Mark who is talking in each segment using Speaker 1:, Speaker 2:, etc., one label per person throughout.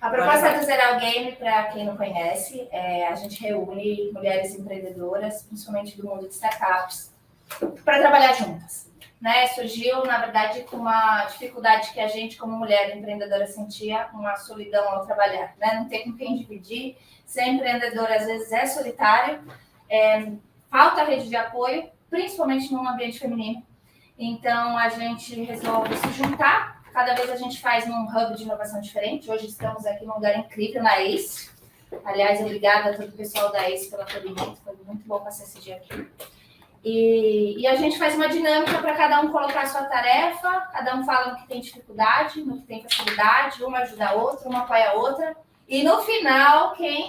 Speaker 1: A proposta do Zeral Game, para quem não conhece, a gente reúne mulheres empreendedoras, principalmente do mundo de startups, para trabalhar juntas. Né? Surgiu, na verdade, com uma dificuldade que a gente, como mulher empreendedora, sentia, uma solidão ao trabalhar. Né? Não ter com quem dividir, ser empreendedora às vezes é solitário, falta rede de apoio, principalmente no ambiente feminino. Então, a gente resolve se juntar. Cada vez a gente faz num hub de inovação diferente. Hoje estamos aqui num lugar incrível, na ACE. Aliás, obrigada a todo o pessoal da ACE pelo acolhimento. Foi muito bom passar esse dia aqui. E a gente faz uma dinâmica para cada um colocar a sua tarefa. Cada um fala no que tem dificuldade, no que tem facilidade. Uma ajuda a outra, uma apoia a outra. E no final, quem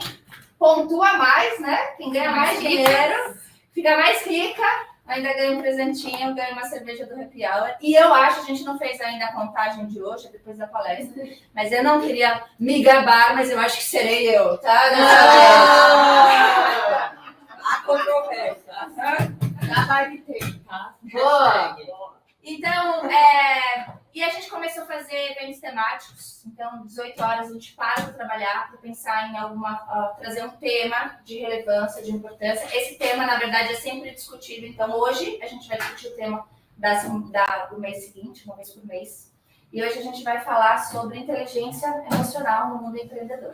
Speaker 1: pontua mais, né? Quem ganha mais dinheiro, fica mais rica. Ainda ganho um presentinho, ganho uma cerveja do Happy Hour. E eu acho, a gente não fez ainda a contagem de hoje, depois da palestra, mas eu não queria me gabar, mas eu acho que serei eu, tá?
Speaker 2: A controvérsia. Já vai ter, tá?
Speaker 1: Boa! Então, e a gente começou a fazer eventos temáticos. Então, 18 horas a gente para de trabalhar para pensar em trazer um tema de relevância, de importância. Esse tema, na verdade, é sempre discutido. Então, hoje a gente vai discutir o tema do mês seguinte, uma vez por mês. E hoje a gente vai falar sobre inteligência emocional no mundo empreendedor.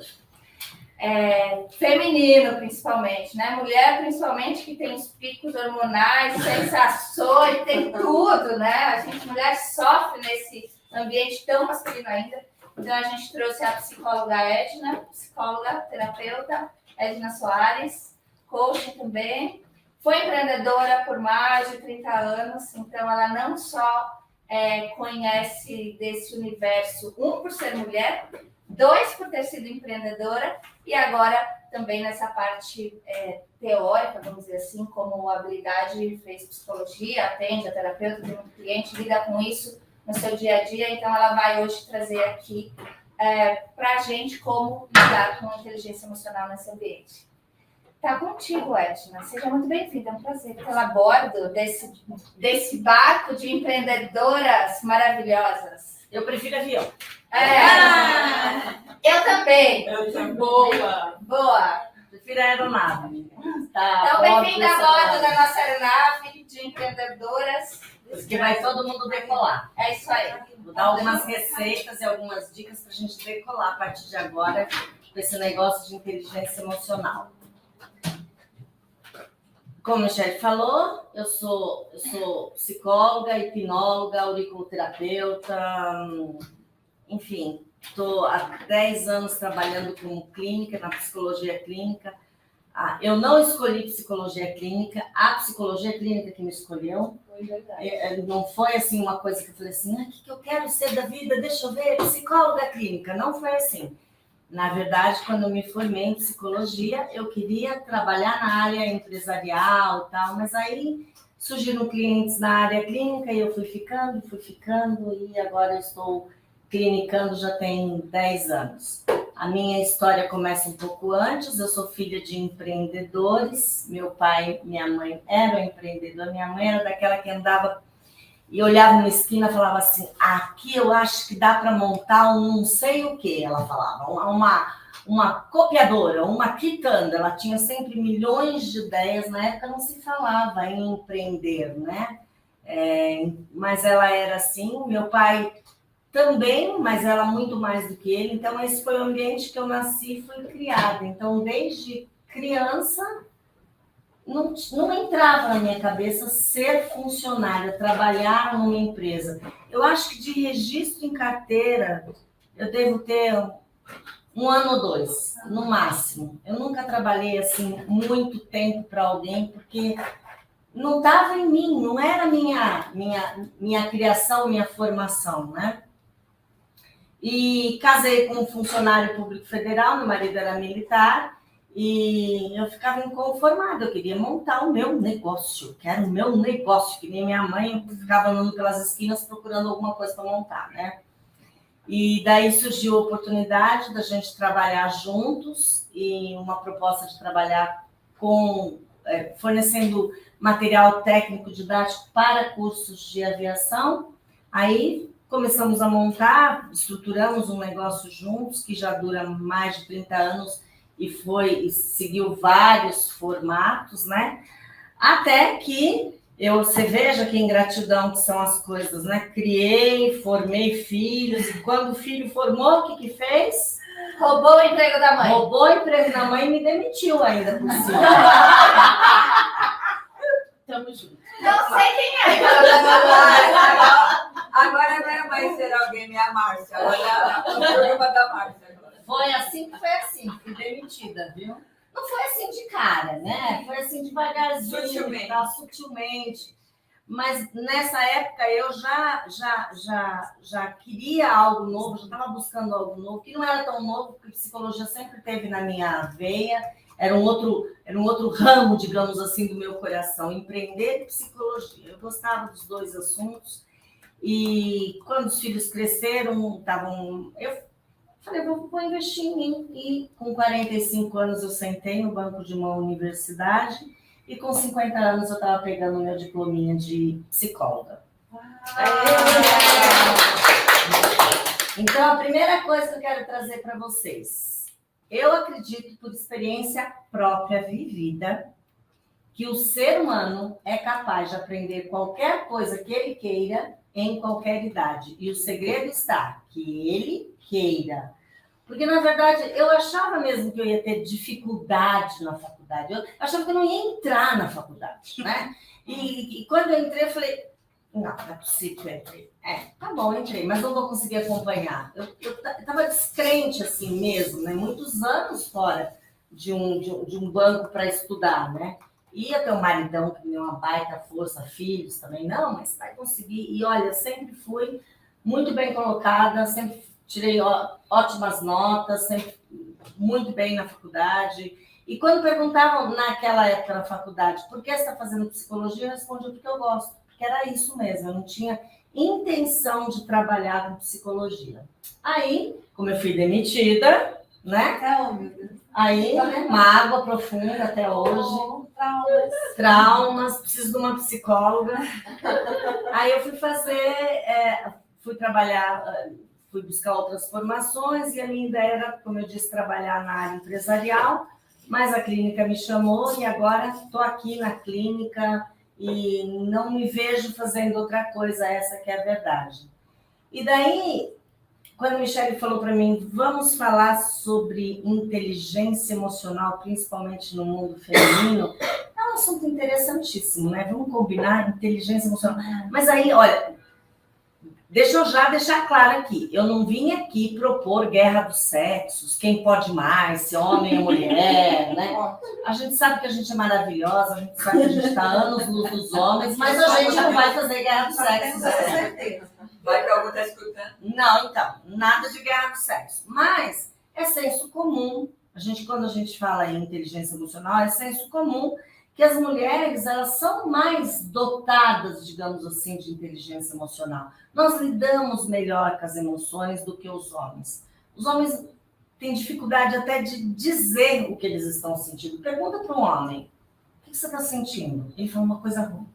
Speaker 1: Feminino, principalmente, né? Mulher, principalmente, que tem os picos hormonais, sensações, tem tudo, né? A gente, mulher, sofre nesse ambiente tão masculino ainda. Então, a gente trouxe a psicóloga Edna, psicóloga, terapeuta, Edna Soares, coach também. Foi empreendedora por mais de 30 anos, então ela não só conhece desse universo, por ser mulher, 2 por ter sido empreendedora, e agora também nessa parte teórica, vamos dizer assim, como habilidade, fez psicologia, atende a terapeuta, tem muito cliente, lida com isso no seu dia a dia, então ela vai hoje trazer aqui para a gente como lidar com a inteligência emocional nesse ambiente. Tá contigo, Edna. Seja muito bem-vinda, é um prazer ter ela a bordo desse barco de empreendedoras maravilhosas.
Speaker 2: Eu prefiro avião.
Speaker 1: Eu também.
Speaker 2: Boa.
Speaker 1: Boa.
Speaker 2: Prefiro aeronave.
Speaker 1: Tá, então, bem-vinda a bordo da nossa aeronave de empreendedoras.
Speaker 2: Porque vai todo mundo decolar.
Speaker 1: É isso aí.
Speaker 2: Vou dar algumas receitas e algumas dicas para a gente decolar a partir de agora com esse negócio de inteligência emocional. Como a Michelle falou, eu sou psicóloga, hipnóloga, auriculoterapeuta, enfim, estou há 10 anos trabalhando com clínica, na psicologia clínica. Eu não escolhi psicologia clínica, a psicologia clínica que me escolheu.
Speaker 1: Foi verdade.
Speaker 2: Não foi assim uma coisa que eu falei assim, o que eu quero ser da vida, deixa eu ver, psicóloga clínica. Não foi assim. Na verdade, quando eu me formei em psicologia, eu queria trabalhar na área empresarial e tal, mas aí surgiram clientes na área clínica e eu fui ficando e agora eu estou clinicando já tem 10 anos. A minha história começa um pouco antes, eu sou filha de empreendedores, meu pai e minha mãe eram empreendedores, minha mãe era daquela que andava e olhava uma esquina e falava assim, aqui eu acho que dá para montar um não sei o que, ela falava, uma copiadora, uma quitanda, ela tinha sempre milhões de ideias, na época não se falava em empreender, né? Mas ela era assim, meu pai também, mas ela muito mais do que ele, então esse foi o ambiente que eu nasci e fui criada, então desde criança não entrava na minha cabeça ser funcionária, trabalhar numa empresa. Eu acho que de registro em carteira, eu devo ter 1 ano ou 2, no máximo. Eu nunca trabalhei assim muito tempo para alguém, porque não estava em mim, não era minha criação, minha formação, né? E casei com um funcionário público federal, meu marido era militar, e eu ficava inconformada, eu queria montar o meu negócio, quero o meu negócio, que nem minha mãe ficava andando pelas esquinas procurando alguma coisa para montar, né? E daí surgiu a oportunidade da gente trabalhar juntos e uma proposta de trabalhar fornecendo material técnico didático para cursos de aviação. Aí começamos a montar, estruturamos um negócio juntos, que já dura mais de 30 anos e seguiu vários formatos, né? Até que você veja que ingratidão que são as coisas, né? Criei, formei filhos, e quando o filho formou, o que fez?
Speaker 1: Roubou o emprego da mãe.
Speaker 2: Roubou o emprego da mãe e me demitiu ainda por cima. Tamo junto.
Speaker 1: Não sei quem é.
Speaker 3: Agora não é mais ser alguém, é a Márcia. Agora é o programa da Márcia.
Speaker 2: Foi assim, fui demitida, viu? Não foi assim de cara, né? Foi assim devagarzinho, sutilmente. Mas nessa época eu já queria algo novo, já estava buscando algo novo, que não era tão novo, porque psicologia sempre teve na minha veia, era um outro ramo, digamos assim, do meu coração, empreender e psicologia. Eu gostava dos dois assuntos, e quando os filhos cresceram, eu falei, vou investir em mim. E com 45 anos eu sentei no banco de uma universidade e com 50 anos eu estava pegando meu diplominha de psicóloga. Então, a primeira coisa que eu quero trazer para vocês, eu acredito, por experiência própria vivida, que o ser humano é capaz de aprender qualquer coisa que ele queira em qualquer idade. E o segredo está que ele queira. Porque, na verdade, eu achava mesmo que eu ia ter dificuldade na faculdade. Eu achava que eu não ia entrar na faculdade, né? E quando eu entrei, eu falei, não é possível que eu entrei. Tá bom, eu entrei, mas não vou conseguir acompanhar. Eu estava descrente assim mesmo, né? Muitos anos fora de um banco para estudar, né? Ia ter um maridão que me deu uma baita força, filhos também, não, mas vai conseguir. E olha, sempre fui muito bem colocada, sempre tirei ótimas notas, sempre muito bem na faculdade. E quando perguntavam naquela época na faculdade, por que você está fazendo psicologia, eu respondia porque eu gosto, porque era isso mesmo, eu não tinha intenção de trabalhar com psicologia. Aí, como eu fui demitida, né? Aí, né, mágoa profunda até hoje. Traumas, preciso de uma psicóloga. Aí eu fui trabalhar, fui buscar outras formações e a minha ideia era, como eu disse, trabalhar na área empresarial, mas a clínica me chamou e agora estou aqui na clínica e não me vejo fazendo outra coisa, essa que é a verdade. E daí, quando a Michele falou para mim, vamos falar sobre inteligência emocional, principalmente no mundo feminino, é um assunto interessantíssimo, né? Vamos combinar inteligência emocional. Mas aí, olha, deixa eu já deixar claro aqui, eu não vim aqui propor guerra dos sexos, quem pode mais, se homem ou mulher, né? A gente sabe que a gente é maravilhosa, a gente sabe que a gente está anos-luz dos homens, mas a gente não vai fazer guerra dos sexos.
Speaker 3: Com certeza. Vai que alguém está escutando.
Speaker 2: Não, então, nada de guerra do sexo. Mas é senso comum. Quando a gente fala em inteligência emocional, é senso comum que as mulheres, elas são mais dotadas, digamos assim, de inteligência emocional. Nós lidamos melhor com as emoções do que os homens. Os homens têm dificuldade até de dizer o que eles estão sentindo. Pergunta para um homem, o que você está sentindo? Ele fala uma coisa ruim.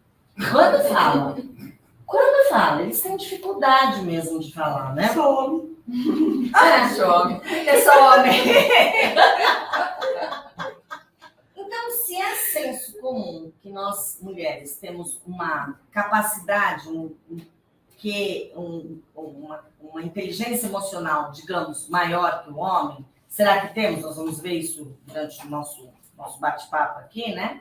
Speaker 2: Quando fala, eles têm dificuldade mesmo de falar, né?
Speaker 3: Sou homem.
Speaker 2: Sou homem.
Speaker 1: Eu sou homem.
Speaker 2: Então, se é senso comum que nós, mulheres, temos uma capacidade, uma inteligência emocional, digamos, maior que o homem, será que temos? Nós vamos ver isso durante o nosso bate-papo aqui, né?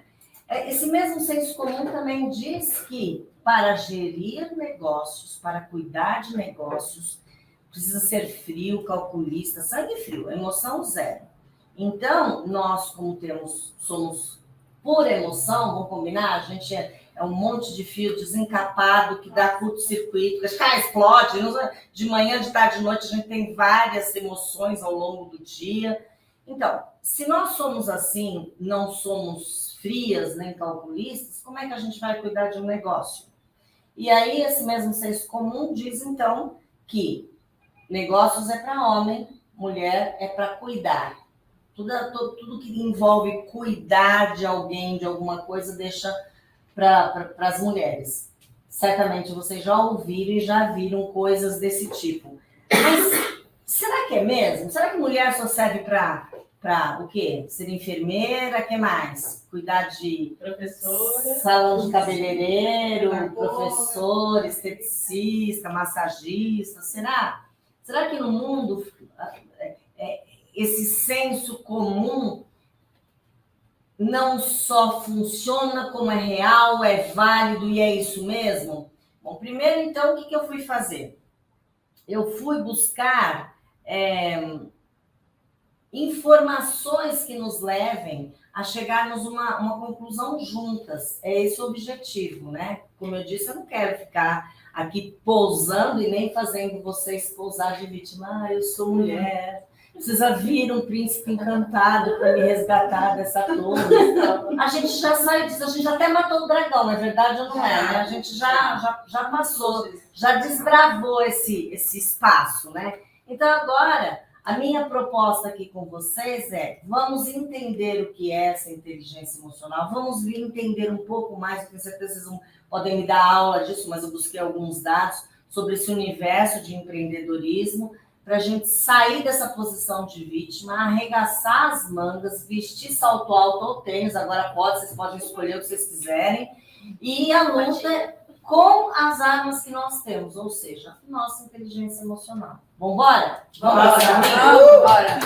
Speaker 2: Esse mesmo senso comum também diz que para gerir negócios, para cuidar de negócios, precisa ser frio, calculista, sangue frio, emoção zero. Então, nós, como somos por emoção, vamos combinar? A gente é um monte de fio desencapado que dá curto-circuito, que explode. De manhã, de tarde, de noite, a gente tem várias emoções ao longo do dia. Então, se nós somos assim, não somos frias nem calculistas, como é que a gente vai cuidar de um negócio? E aí, esse mesmo senso comum diz, então, que negócios é para homem, mulher é para cuidar. Tudo que envolve cuidar de alguém, de alguma coisa, deixa para as mulheres. certamente vocês já ouviram e já viram coisas desse tipo. Mas será que é mesmo? Será que mulher só serve para o quê? Ser enfermeira, que mais? Cuidar de
Speaker 4: Professora.
Speaker 2: salão de cabeleireiro, professor, esteticista, massagista. Será? Será que no mundo esse senso comum não só funciona, como é real, é válido e é isso mesmo? Bom, primeiro, então, o que eu fui fazer? Eu fui buscar informações que nos levem a chegarmos a uma conclusão juntas. É esse o objetivo, né? Como eu disse, eu não quero ficar aqui pousando e nem fazendo vocês pousar de vítima. Ah, eu sou mulher, precisa vir um príncipe encantado para me resgatar dessa torre. A gente já sai disso, a gente até matou o dragão, na verdade ou não é, né? A gente já passou, já desbravou esse espaço, né? Então agora, a minha proposta aqui com vocês é, vamos entender o que é essa inteligência emocional, vamos vir entender um pouco mais, eu tenho certeza que vocês não podem me dar aula disso, mas eu busquei alguns dados sobre esse universo de empreendedorismo, para a gente sair dessa posição de vítima, arregaçar as mangas, vestir salto alto ou tênis, agora vocês podem escolher o que vocês quiserem, e a luta com as armas que nós temos, ou seja, nossa inteligência emocional. Vambora?
Speaker 3: Bora!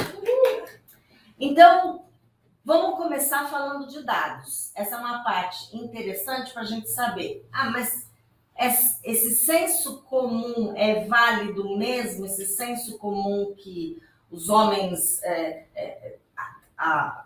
Speaker 2: Então, vamos começar falando de dados. Essa é uma parte interessante para a gente saber. Mas esse senso comum é válido mesmo? Esse senso comum que os homens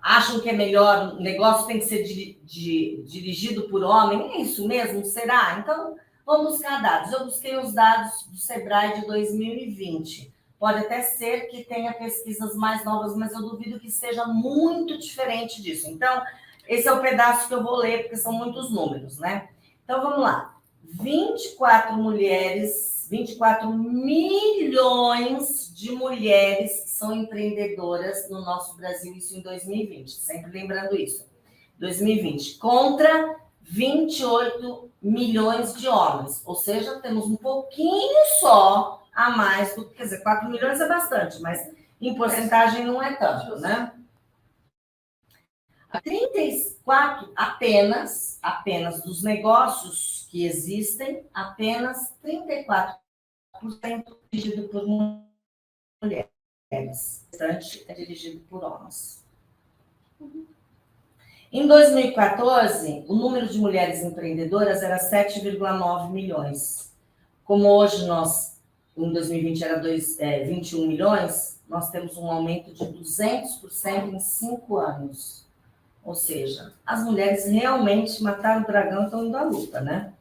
Speaker 2: acham que é melhor, o negócio tem que ser dirigido por homem? É isso mesmo? Será? Então, vamos buscar dados. Eu busquei os dados do Sebrae de 2020. Pode até ser que tenha pesquisas mais novas, mas eu duvido que seja muito diferente disso. Então, esse é o pedaço que eu vou ler, porque são muitos números, né? Então, vamos lá. 24 milhões de mulheres são empreendedoras no nosso Brasil, isso em 2020, sempre lembrando isso. 2020, contra 28 milhões de homens, ou seja, temos um pouquinho só a mais, quer dizer, 4 milhões é bastante, mas em porcentagem não é tanto, né? 34 apenas dos negócios que existem, apenas 34% dirigido por mulheres. O restante é dirigido por homens. Em 2014, o número de mulheres empreendedoras era 7,9 milhões. Como hoje nós, em 2020, era 21 milhões, nós temos um aumento de 200% em 5 anos. Ou seja, as mulheres realmente mataram o dragão e estão indo à luta, né?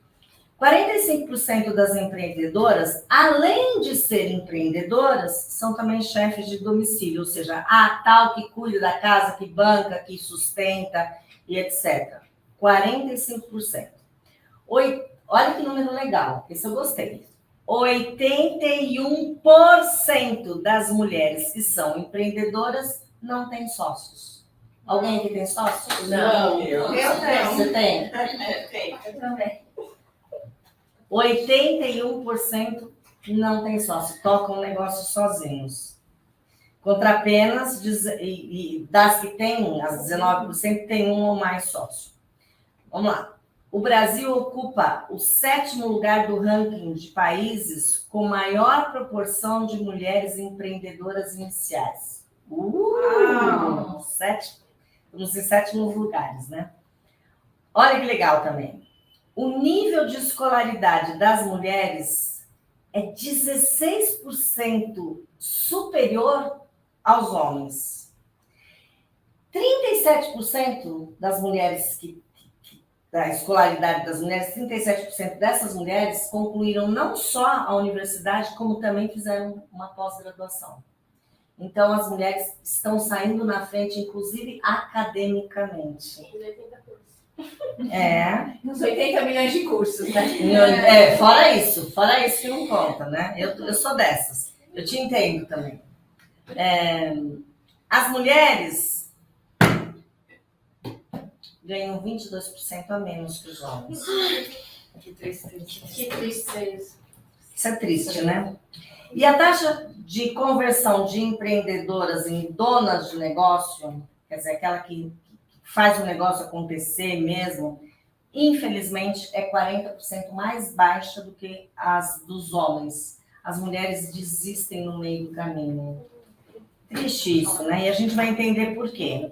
Speaker 2: 45% das empreendedoras, além de serem empreendedoras, são também chefes de domicílio, ou seja, a tal que cuida da casa, que banca, que sustenta e etc. 45%. Olha que número legal, esse eu gostei. 81% das mulheres que são empreendedoras não têm sócios. Alguém aqui tem sócio?
Speaker 4: Não.
Speaker 3: Eu tenho.
Speaker 2: Você tem?
Speaker 1: Eu também.
Speaker 2: 81% não tem sócio, tocam o negócio sozinhos. Contra apenas, das que tem, as 19%, tem um ou mais sócio. Vamos lá. O Brasil ocupa o 7º lugar do ranking de países com maior proporção de mulheres empreendedoras iniciais. Estamos em 7º lugares, né? Olha que legal também. O nível de escolaridade das mulheres é 16% superior aos homens. 37% das mulheres da escolaridade das mulheres, 37% dessas mulheres concluíram não só a universidade, como também fizeram uma pós-graduação. Então, as mulheres estão saindo na frente, inclusive academicamente.
Speaker 1: Uns 80 milhões de cursos, né?
Speaker 2: Fora isso que não conta, né? Eu sou dessas. Eu te entendo também. As mulheres ganham 22% a menos que os homens.
Speaker 3: Que tristeza.
Speaker 1: Que tristeza.
Speaker 2: Isso é triste, né? E a taxa de conversão de empreendedoras em donas de negócio, quer dizer, aquela que faz o negócio acontecer mesmo, infelizmente é 40% mais baixa do que as dos homens. As mulheres desistem no meio do caminho. Triste isso, né? E a gente vai entender por quê.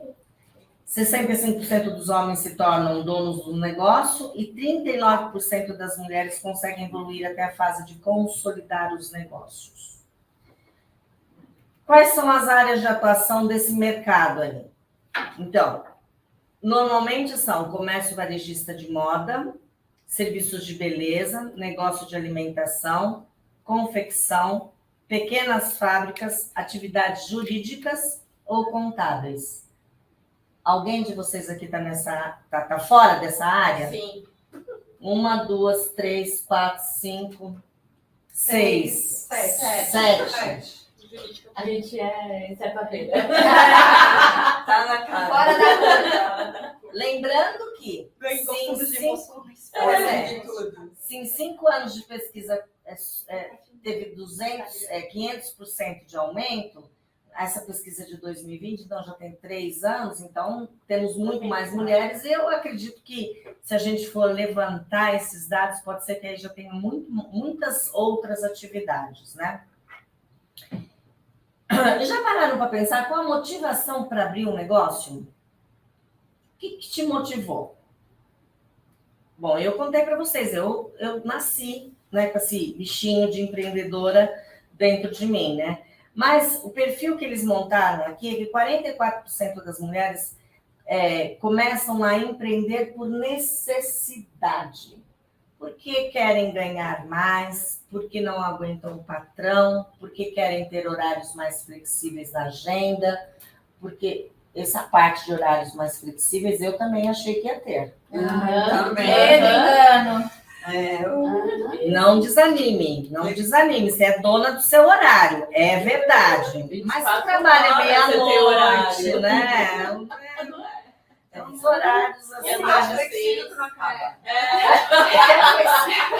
Speaker 2: 65% dos homens se tornam donos do negócio e 39% das mulheres conseguem evoluir até a fase de consolidar os negócios. Quais são as áreas de atuação desse mercado aí? Então, normalmente são comércio varejista de moda, serviços de beleza, negócio de alimentação, confecção, pequenas fábricas, atividades jurídicas ou contábeis. Alguém de vocês aqui tá fora dessa área?
Speaker 1: Sim.
Speaker 2: 1, 2, 3, 4, 5, 6, 7.
Speaker 4: A gente é certa-feira.
Speaker 3: Tá na cara.
Speaker 1: Fora da curva.
Speaker 2: Lembrando que se em 5 anos de pesquisa teve 500% de aumento, essa pesquisa de 2020, então já tem 3 anos, então temos muito mais mulheres. Eu acredito que se a gente for levantar esses dados, pode ser que aí já tenha muitas outras atividades, né? E já pararam para pensar qual a motivação para abrir um negócio? O que te motivou? Bom, eu contei para vocês, eu nasci, né, com esse bichinho de empreendedora dentro de mim, né? Mas o perfil que eles montaram aqui é que 44% das mulheres começam a empreender por necessidade. Porque querem ganhar mais, porque não aguentam o patrão, porque querem ter horários mais flexíveis na agenda, porque essa parte de horários mais flexíveis eu também achei que ia ter. Não desanime, você é dona do seu horário, é verdade. Mas você trabalha meia-noite, né? É uns horários assim.
Speaker 3: É mais flexível que não acaba.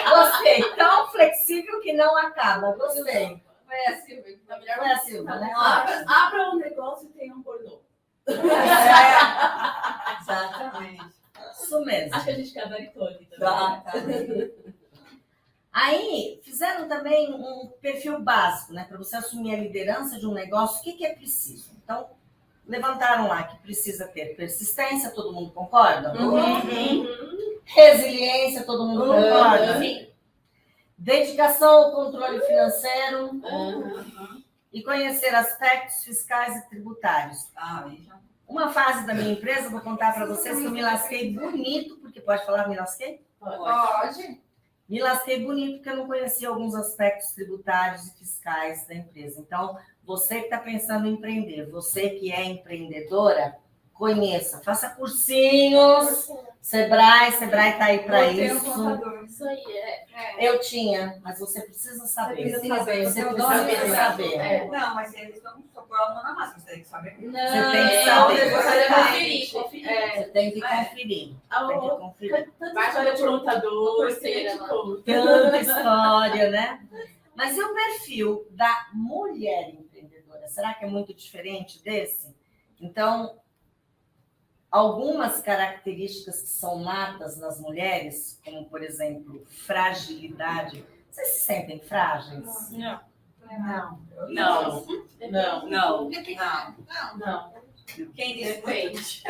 Speaker 2: Gostei, tão flexível que não acaba, gostei.
Speaker 1: Foi a Silvia.
Speaker 2: Foi a Silvia, né?
Speaker 4: Abra um negócio e tenha um pornô.
Speaker 3: Exatamente.
Speaker 2: Isso mesmo.
Speaker 4: Acho que a gente gabaritou aqui também.
Speaker 2: Aí, fizeram também um perfil básico, né? Para você assumir a liderança de um negócio, o que é preciso? Então, levantaram lá que precisa ter persistência, todo mundo concorda? Resiliência, todo mundo concorda?
Speaker 1: Sim.
Speaker 2: Dedicação ao controle financeiro e conhecer aspectos fiscais e tributários. Uma fase da minha empresa, vou contar para vocês que eu me lasquei bonito, porque pode falar me lasquei?
Speaker 1: Pode.
Speaker 2: Me lasquei bonito porque eu não conhecia alguns aspectos tributários e fiscais da empresa. Então, você que está pensando em empreender, você que é empreendedora, conheça, faça cursinhos, Sebrae está aí para isso.
Speaker 4: Isso aí,
Speaker 2: Eu tinha, mas você precisa saber.
Speaker 3: Você precisa
Speaker 2: saber.
Speaker 3: Não, mas eles não só pôr a mão na massa, você tem que saber.
Speaker 4: Não,
Speaker 2: Você tem que saber.
Speaker 4: Conferir.
Speaker 2: Você tem que conferir. Tem que conferir.
Speaker 4: Tanta história de contador, você de conta.
Speaker 2: Tanta história, né? Mas e o perfil da mulher empreendedora? Será que é muito diferente desse? Então, algumas características que são natas nas mulheres, como, por exemplo, fragilidade. Vocês se sentem frágeis?
Speaker 4: Não.
Speaker 3: Quem disse
Speaker 4: Depende.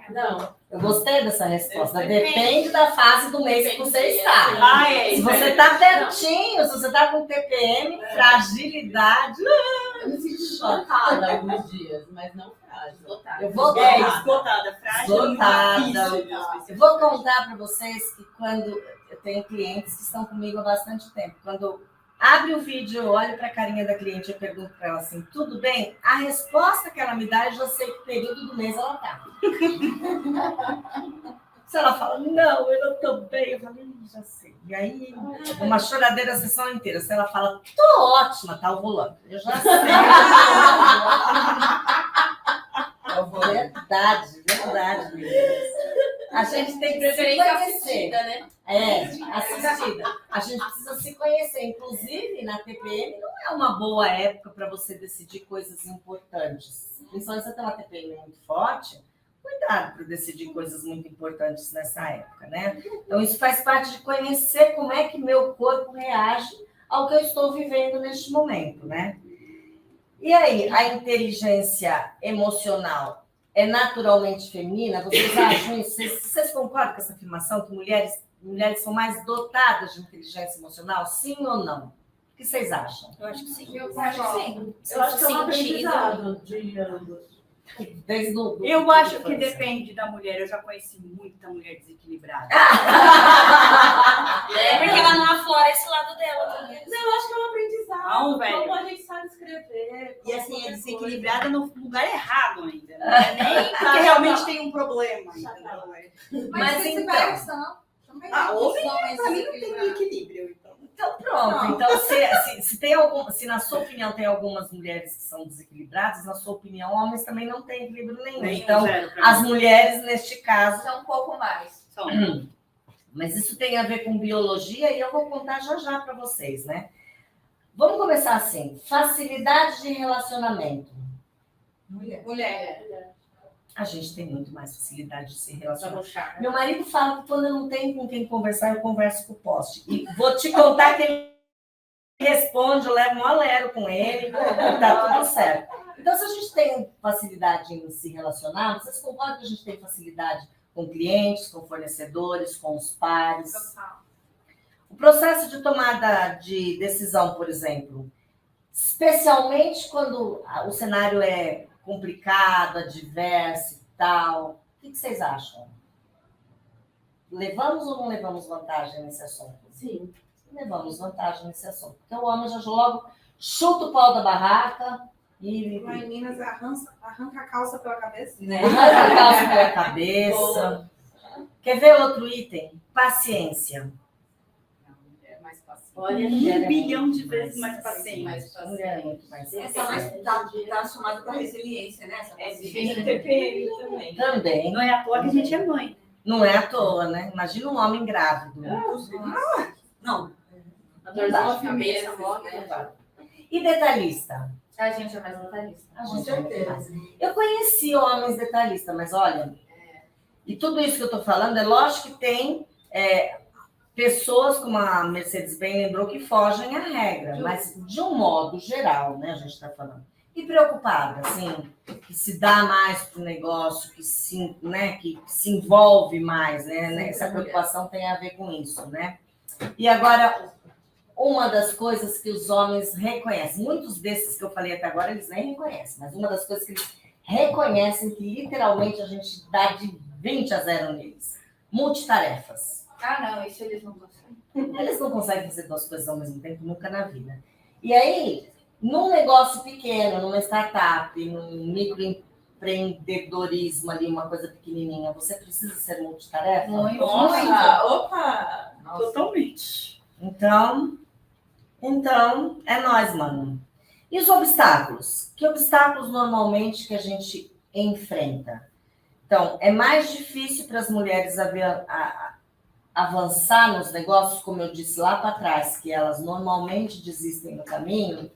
Speaker 4: Não.
Speaker 2: Eu gostei dessa resposta. Depende da fase do mês que você está. Se você está pertinho, se você está com TPM, fragilidade.
Speaker 4: Eu me sinto chocada alguns dias, mas não frágil.
Speaker 2: Eu vou
Speaker 3: esgotada, frágil.
Speaker 2: Eu vou contar para vocês que quando eu tenho clientes que estão comigo há bastante tempo, quando abre o vídeo, eu olho para a carinha da cliente e pergunto para ela assim, tudo bem? A resposta que ela me dá, eu já sei que período do mês ela está. Se ela fala, não, eu não estou bem, eu falo, já sei. E aí, uma choradeira a sessão inteira. Se ela fala, tô ótima, tá ovulando. Eu já sei. Verdade, meninas. A gente tem que se conhecer.
Speaker 4: Né?
Speaker 2: Assistida. A gente precisa se conhecer. Inclusive, na TPM não é uma boa época para você decidir coisas importantes. Principalmente se você tem uma TPM muito forte, cuidado para decidir coisas muito importantes nessa época, né? Então, isso faz parte de conhecer como é que meu corpo reage ao que eu estou vivendo neste momento, né? E aí, a inteligência emocional é naturalmente feminina? Vocês acham isso? Vocês concordam com essa afirmação que mulheres são mais dotadas de inteligência emocional? Sim ou não? O que vocês acham?
Speaker 5: Eu acho que sim.
Speaker 1: Eu acho que sim.
Speaker 4: Eu acho que é um
Speaker 5: Sentido.
Speaker 4: aprendizado de ambos.
Speaker 3: Eu acho que depende da mulher. Eu já conheci muita mulher desequilibrada.
Speaker 5: É porque ela não aflora esse lado dela também.
Speaker 4: Não, eu acho que é um aprendizado.
Speaker 3: Não, velho.
Speaker 4: Como a gente sabe escrever.
Speaker 3: E assim, é
Speaker 4: qualquer
Speaker 3: desequilibrada no lugar errado ainda. Não é nem porque realmente tem um problema. Entendeu?
Speaker 1: Mas
Speaker 2: então,
Speaker 3: Homem, pra mim, não tem equilíbrio.
Speaker 2: Então, pronto. Então, se na sua opinião tem algumas mulheres que são desequilibradas, na sua opinião, homens também não têm equilíbrio nenhum. Então, as mulheres, neste caso...
Speaker 1: São um pouco mais.
Speaker 2: Mas isso tem a ver com biologia e eu vou contar já para vocês, né? Vamos começar assim. Facilidade de relacionamento.
Speaker 1: Mulher.
Speaker 2: A gente tem muito mais facilidade de se relacionar. Meu marido fala que quando eu não tenho com quem conversar, eu converso com o poste. E vou te contar que ele responde, eu levo um alero com ele, tá tudo certo. Então, se a gente tem facilidade em se relacionar, vocês concordam que a gente tem facilidade com clientes, com fornecedores, com os pares? O processo de tomada de decisão, por exemplo, especialmente quando o cenário é complicado, adverso e tal. O que vocês acham? Levamos ou não levamos vantagem nesse assunto?
Speaker 4: Sim.
Speaker 2: Levamos vantagem nesse assunto. Então, o homem já logo chuta o pau da barraca e...
Speaker 6: Lá em Minas, arranca a calça pela cabeça.
Speaker 2: Arranca a calça pela cabeça. Quer ver outro item? Paciência.
Speaker 4: Olha,
Speaker 3: 1 bilhão de vezes mais paciente.
Speaker 2: Mulher é muito mais
Speaker 3: Essa
Speaker 2: paciente.
Speaker 3: tá acostumada com a resiliência, né? Essa paciência.
Speaker 4: TPM também.
Speaker 2: Também.
Speaker 3: Não é à toa que a gente é mãe.
Speaker 2: Não é à toa, né? Imagina um homem grávido.
Speaker 3: Não.
Speaker 4: A dor da cabeça,
Speaker 2: E detalhista?
Speaker 1: A gente é mais detalhista.
Speaker 2: Com certeza. Eu conheci homens detalhistas, mas olha, e tudo isso que eu estou falando, é lógico que tem pessoas, como a Mercedes bem lembrou, que fogem à regra, mas de um modo geral, né, a gente está falando. E preocupada, assim, que se dá mais para o negócio, que se envolve mais, né? Essa preocupação tem a ver com isso, né? E agora, uma das coisas que os homens reconhecem, muitos desses que eu falei até agora, eles nem reconhecem, mas uma das coisas que eles reconhecem, que literalmente a gente dá de 20-0 neles, multitarefas.
Speaker 1: Não, isso eles não conseguem.
Speaker 2: Eles não conseguem fazer 2 coisas ao mesmo tempo, nunca na vida. E aí, num negócio pequeno, numa startup, num microempreendedorismo ali, uma coisa pequenininha, você precisa ser multitarefa?
Speaker 3: Opa! Totalmente.
Speaker 2: Então, é nóis, mano. E os obstáculos? Que obstáculos normalmente que a gente enfrenta? Então, é mais difícil para as mulheres avançar nos negócios, como eu disse lá para trás, que elas normalmente desistem no caminho,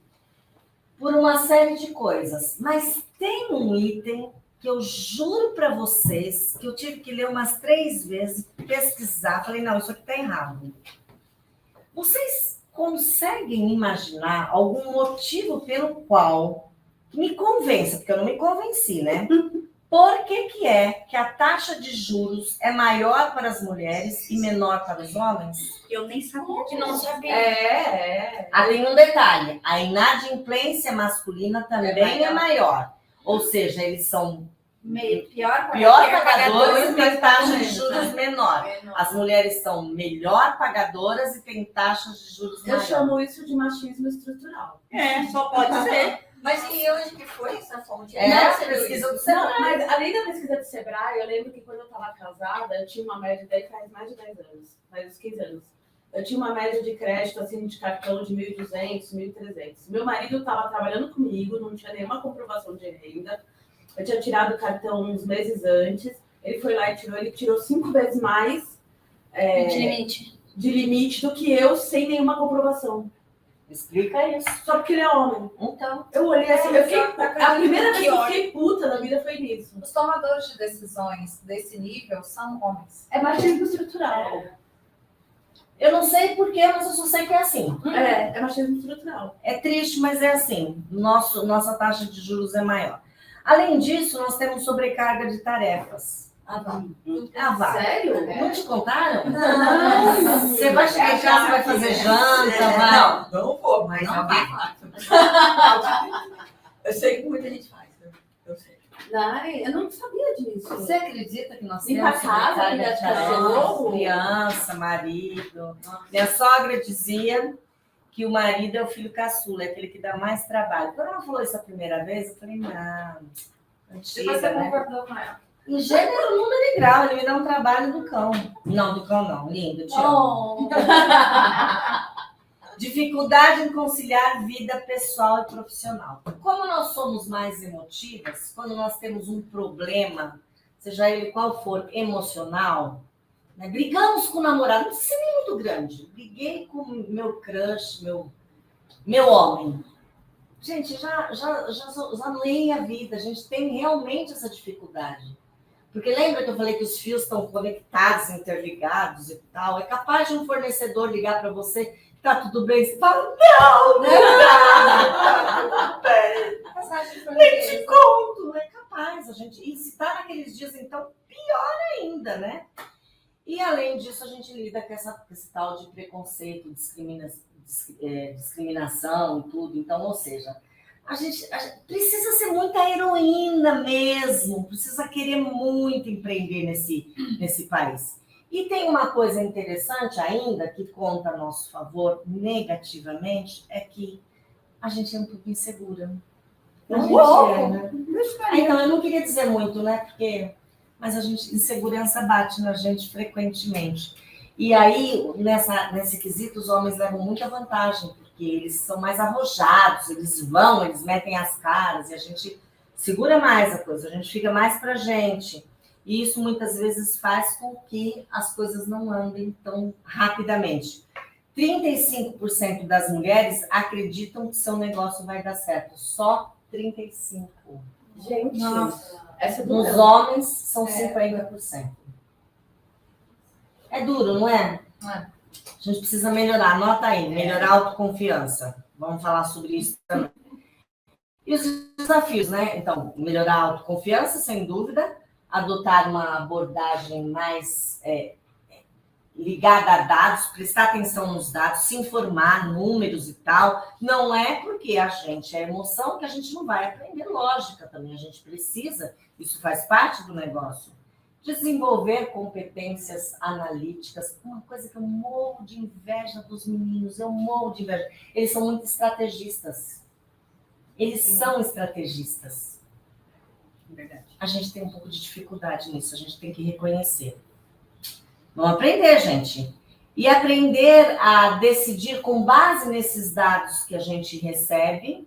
Speaker 2: por uma série de coisas. Mas tem um item que eu juro para vocês que eu tive que ler umas 3 vezes, pesquisar, falei, não, isso aqui está errado. Vocês conseguem imaginar algum motivo pelo qual me convença, porque eu não me convenci, né? Por que a taxa de juros é maior para as mulheres e menor para os homens?
Speaker 3: Eu nem sabia
Speaker 5: Que não sabia.
Speaker 2: Tem um detalhe, a inadimplência masculina também é maior. Ou seja, eles são pior pagadores e têm taxa de juros menor. As mulheres são melhor pagadoras e têm taxas de juros
Speaker 4: Eu
Speaker 2: maior.
Speaker 4: chamo isso de machismo estrutural.
Speaker 3: Só pode ser.
Speaker 6: Mas e onde que foi essa fonte?
Speaker 2: Pesquisa do Sebrae.
Speaker 4: Não, mas além da pesquisa do Sebrae, eu lembro que quando eu estava casada, eu tinha uma média, daí faz mais de 10 anos, faz uns 15 anos. Eu tinha uma média de crédito, assim, de cartão de 1.200, 1.300. Meu marido estava trabalhando comigo, não tinha nenhuma comprovação de renda. Eu tinha tirado o cartão uns meses antes. Ele foi lá e tirou 5 vezes mais de limite do que eu sem nenhuma comprovação.
Speaker 2: Explica isso.
Speaker 4: Só porque ele é homem.
Speaker 2: Então,
Speaker 4: Eu olhei assim, eu fiquei, a primeira vez
Speaker 6: Que
Speaker 4: que eu fiquei puta na vida foi nisso.
Speaker 6: Os tomadores de decisões desse nível são homens.
Speaker 4: É machismo estrutural.
Speaker 2: eu não sei porquê, mas eu só sei que é assim.
Speaker 4: É machismo estrutural.
Speaker 2: É triste, mas é assim. Nossa taxa de juros é maior. Além disso, nós temos sobrecarga de tarefas. Vá.
Speaker 4: Sério?
Speaker 2: Não te contaram?
Speaker 4: Não.
Speaker 2: Você vai chegar em casa, vai fazer janta, vai...
Speaker 7: Não vou, mas
Speaker 2: Não
Speaker 7: alguém faz. Eu sei que muita gente faz, né? Eu sei.
Speaker 4: Ai, eu não sabia disso.
Speaker 2: Você acredita que nós
Speaker 4: Limpar
Speaker 2: temos
Speaker 4: a casa,
Speaker 2: sobrecarga
Speaker 4: cuidar
Speaker 2: de
Speaker 4: de
Speaker 2: tarefas?
Speaker 4: cachorro?
Speaker 2: Criança, marido. Minha sogra dizia que o marido é o filho caçula, é aquele que dá mais trabalho. Quando ela falou isso a primeira vez, eu falei, não,
Speaker 6: Depois
Speaker 2: antiga,
Speaker 6: você
Speaker 2: né?
Speaker 6: concordou com ela.
Speaker 2: Em gênero, número e grau, ele me dá um trabalho do cão. Não, do cão não, lindo, te amo. Dificuldade em conciliar vida pessoal e profissional. Como nós somos mais emotivas, quando nós temos um problema, seja ele qual for, emocional, né? Brigamos com o namorado, não precisa ser nem muito grande. Briguei com meu crush, meu homem. Gente, já zoei a vida, a gente tem realmente essa dificuldade. Porque lembra que eu falei que os fios estão conectados, interligados e tal? É capaz de um fornecedor ligar para você, tá tudo bem? Você fala, não tá tudo bem. Nem te conto. É capaz, a gente... E se tá naqueles dias, então, pior ainda, né? E, além disso, a gente lida com esse tal de preconceito, discriminação e tudo. Então, ou seja... A gente precisa ser muita heroína mesmo, precisa querer muito empreender nesse país. E tem uma coisa interessante ainda, que conta a nosso favor negativamente, é que a gente é um pouco insegura. A gente né? Então, eu não queria dizer muito, né? Mas a gente, insegurança bate na gente frequentemente. E aí, nesse quesito, os homens levam muita vantagem, porque eles são mais arrojados, eles metem as caras, e a gente segura mais a coisa, a gente fica mais pra gente. E isso muitas vezes faz com que as coisas não andem tão rapidamente. 35% das mulheres acreditam que seu negócio vai dar certo, só 35%.
Speaker 4: Gente, essa é do
Speaker 2: Nos homens, são 50%. É duro, não é? A gente precisa melhorar. Anota aí, melhorar a autoconfiança. Vamos falar sobre isso também. E os desafios, né? Então, melhorar a autoconfiança, sem dúvida. Adotar uma abordagem mais ligada a dados, prestar atenção nos dados, se informar, números e tal. Não é porque a gente é emoção que a gente não vai aprender lógica também. A gente precisa, isso faz parte do negócio. Desenvolver competências analíticas, uma coisa que eu morro de inveja dos meninos, eu morro de inveja. Eles são muito estrategistas. Eles são estrategistas.
Speaker 7: Verdade.
Speaker 2: A gente tem um pouco de dificuldade nisso, a gente tem que reconhecer. Vamos aprender, gente. E aprender a decidir com base nesses dados que a gente recebe,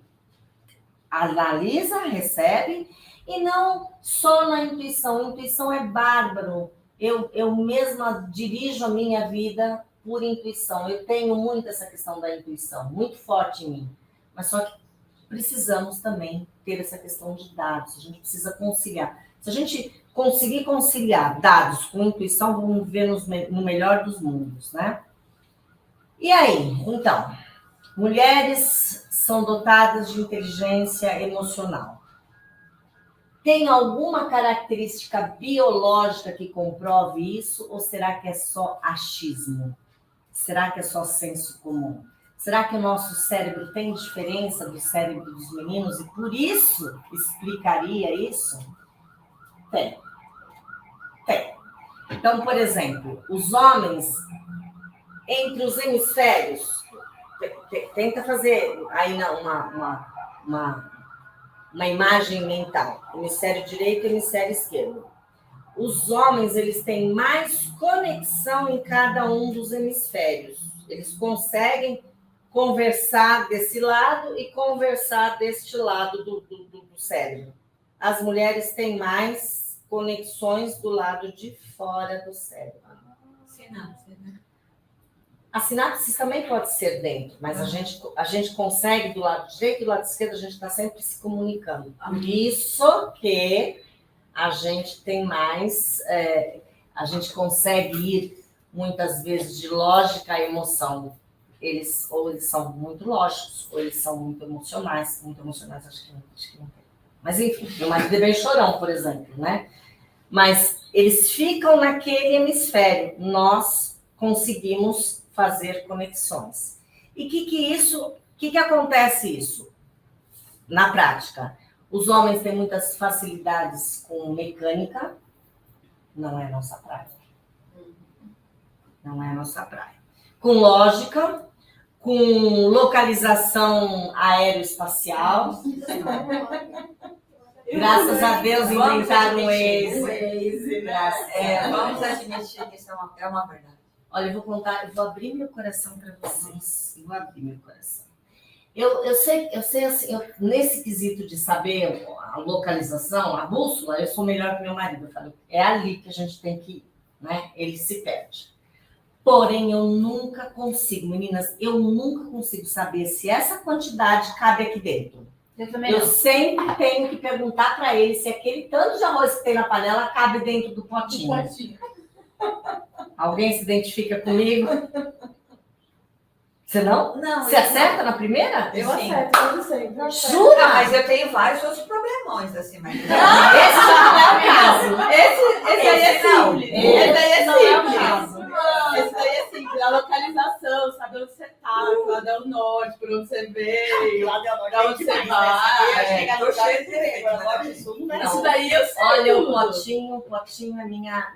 Speaker 2: analisa, recebe, e não só na intuição. Intuição é bárbaro. Eu mesma dirijo a minha vida por intuição. Eu tenho muito essa questão da intuição, muito forte em mim. Mas só que precisamos também ter essa questão de dados. A gente precisa conciliar. Se a gente conseguir conciliar dados com intuição, vamos viver no melhor dos mundos, né? E aí, então, mulheres são dotadas de inteligência emocional. Tem alguma característica biológica que comprove isso? Ou será que é só achismo? Será que é só senso comum? Será que o nosso cérebro tem diferença do cérebro dos meninos e por isso explicaria isso? Tem. Então, por exemplo, os homens, entre os hemisférios, tenta fazer aí uma imagem mental, hemisfério direito e hemisfério esquerdo. Os homens, eles têm mais conexão em cada um dos hemisférios. Eles conseguem conversar desse lado e conversar deste lado do cérebro. As mulheres têm mais conexões do lado de fora do cérebro. A sinapse também pode ser dentro, mas a gente consegue do lado direito e do lado esquerdo, a gente está sempre se comunicando. Por isso que a gente tem mais, a gente consegue ir muitas vezes de lógica à emoção. Eles são muito lógicos, ou eles são muito emocionais. Muito emocionais, acho que não tem. Mas enfim, meu marido é bem chorão, por exemplo, né? Mas eles ficam naquele hemisfério. Nós conseguimos fazer conexões. E que acontece isso? Na prática, os homens têm muitas facilidades com mecânica, não é nossa praia. Não é nossa praia. Com lógica, com localização aeroespacial. Graças a Deus inventaram o Waze.
Speaker 7: Vamos admitir que isso é uma verdade.
Speaker 2: Olha, eu vou abrir meu coração para vocês. Eu vou abrir meu coração. Eu sei assim, nesse quesito de saber a localização, a bússola, eu sou melhor que meu marido. Eu falo, é ali que a gente tem que ir, né? Ele se perde. Porém, eu nunca consigo, meninas, eu nunca consigo saber se essa quantidade cabe aqui dentro. Eu sempre tenho que perguntar para ele se aquele tanto de arroz que tem na panela cabe dentro do potinho. Alguém se identifica comigo? Você não?
Speaker 7: Não.
Speaker 2: Você acerta na primeira?
Speaker 4: Eu
Speaker 7: Sim.
Speaker 4: acerto, eu sempre.
Speaker 2: Jura?
Speaker 7: Mas eu tenho vários outros problemões, assim, mas...
Speaker 2: Esse já não é o caso.
Speaker 4: Esse aí é
Speaker 7: não.
Speaker 4: simples. Esse aí é
Speaker 2: Não é o
Speaker 4: simples.
Speaker 2: caso.
Speaker 4: Esse daí é simples. A localização, saber onde você tá, lá é o norte, por onde você veio,
Speaker 3: Lá deu
Speaker 4: pra onde você vai.
Speaker 3: Chegar no lugar de direito, agora de sul, né?
Speaker 4: Isso daí eu sei.
Speaker 2: Olha,
Speaker 4: tudo.
Speaker 2: o potinho é minha...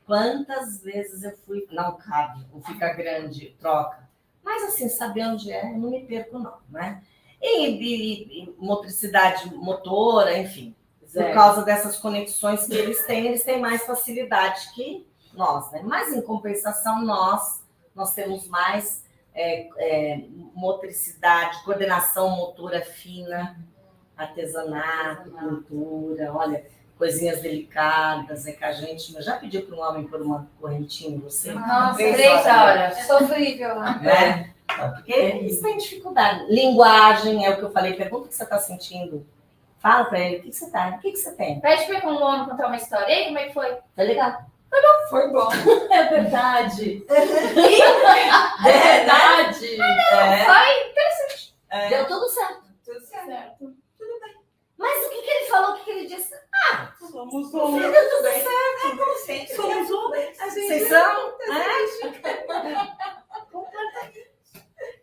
Speaker 2: Quantas vezes eu fui... Não cabe, ou fica grande, troca. Mas assim, saber onde é, eu não me perco não, né? E motricidade motora, enfim. Por causa dessas conexões que eles têm mais facilidade que nós, né? Mas em compensação, nós temos mais motricidade, coordenação motora fina, artesanato, pintura, olha... Coisinhas delicadas, que a gente... Mas já pediu para um homem pôr uma correntinha em você?
Speaker 1: Nossa, 3 horas.
Speaker 6: Sofrível, né?
Speaker 2: Né? Porque eles têm dificuldade. Linguagem, é o que eu falei. Pergunta o que você está sentindo. Fala para ele, o que você tá? O que você tem?
Speaker 1: Pede para o Luano contar uma história. E aí, como é que foi?
Speaker 2: Tá legal?
Speaker 7: Foi bom.
Speaker 4: É verdade.
Speaker 7: É verdade.
Speaker 2: Deu tudo certo.
Speaker 7: Tudo certo.
Speaker 2: Mas o que ele falou? O que ele disse?
Speaker 4: Somos
Speaker 2: Deu
Speaker 4: homens.
Speaker 2: tudo certo.
Speaker 7: Como sempre.
Speaker 4: Somos homens.
Speaker 2: Vocês são?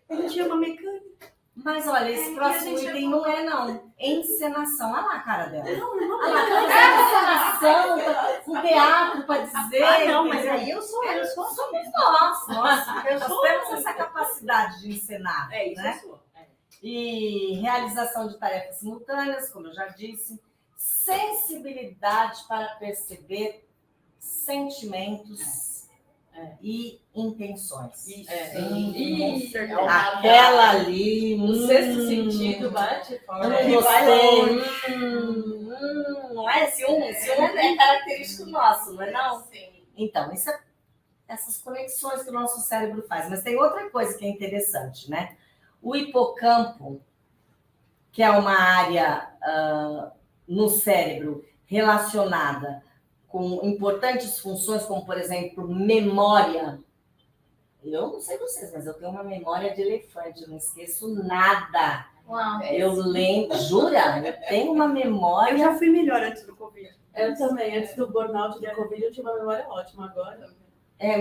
Speaker 3: A gente ama mecânica.
Speaker 2: Mas olha, esse próximo item não é, não. Encenação. Olha lá a cara dela.
Speaker 3: Não,
Speaker 2: Olha lá, encenação, um teatro para dizer.
Speaker 3: não, mas aí eu sou.
Speaker 2: Somos nós. Nós temos essa capacidade de encenar.
Speaker 3: É isso,
Speaker 2: né?
Speaker 3: eu sou.
Speaker 2: E realização de tarefas simultâneas, como eu já disse, sensibilidade para perceber sentimentos e intenções. Aquela ali,
Speaker 4: O sexto sentido bate forte.
Speaker 2: não gostei. Não é? Ciúme é característico nosso, não é não?
Speaker 1: Sim.
Speaker 2: Então, essas conexões que o nosso cérebro faz. Mas tem outra coisa que é interessante, né? O hipocampo, que é uma área no cérebro relacionada com importantes funções, como, por exemplo, memória. Eu não sei vocês, mas eu tenho uma memória de elefante, eu não esqueço nada.
Speaker 1: Uau.
Speaker 2: Eu lembro, jura? Eu tenho uma
Speaker 3: Eu
Speaker 2: memória.
Speaker 3: já fui melhor antes do Covid.
Speaker 4: Eu também, antes do burnout do Covid, eu tinha uma memória ótima agora.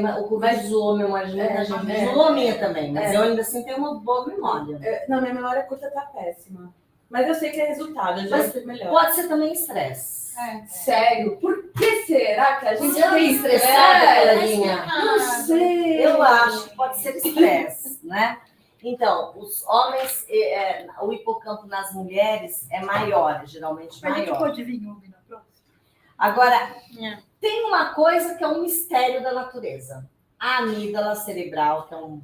Speaker 2: Mas o Covid zoou a memória de muita gente. Zoou a minha também, mas eu ainda assim tenho uma boa memória.
Speaker 4: Não, minha memória curta tá péssima. Mas eu sei que é resultado, eu já
Speaker 2: Mas
Speaker 4: fui melhor.
Speaker 2: Pode ser também estresse.
Speaker 4: Sério? Por que será que a gente
Speaker 2: Você anda estressada, Clarinha?
Speaker 4: Não sei.
Speaker 2: Eu acho que pode ser estresse, né? Então, os homens, o hipocampo nas mulheres é maior, geralmente
Speaker 3: A gente
Speaker 2: maior.
Speaker 3: pode vir ouvir na próxima?
Speaker 2: Agora, tem uma coisa que é um mistério da natureza. A amígdala cerebral, que é um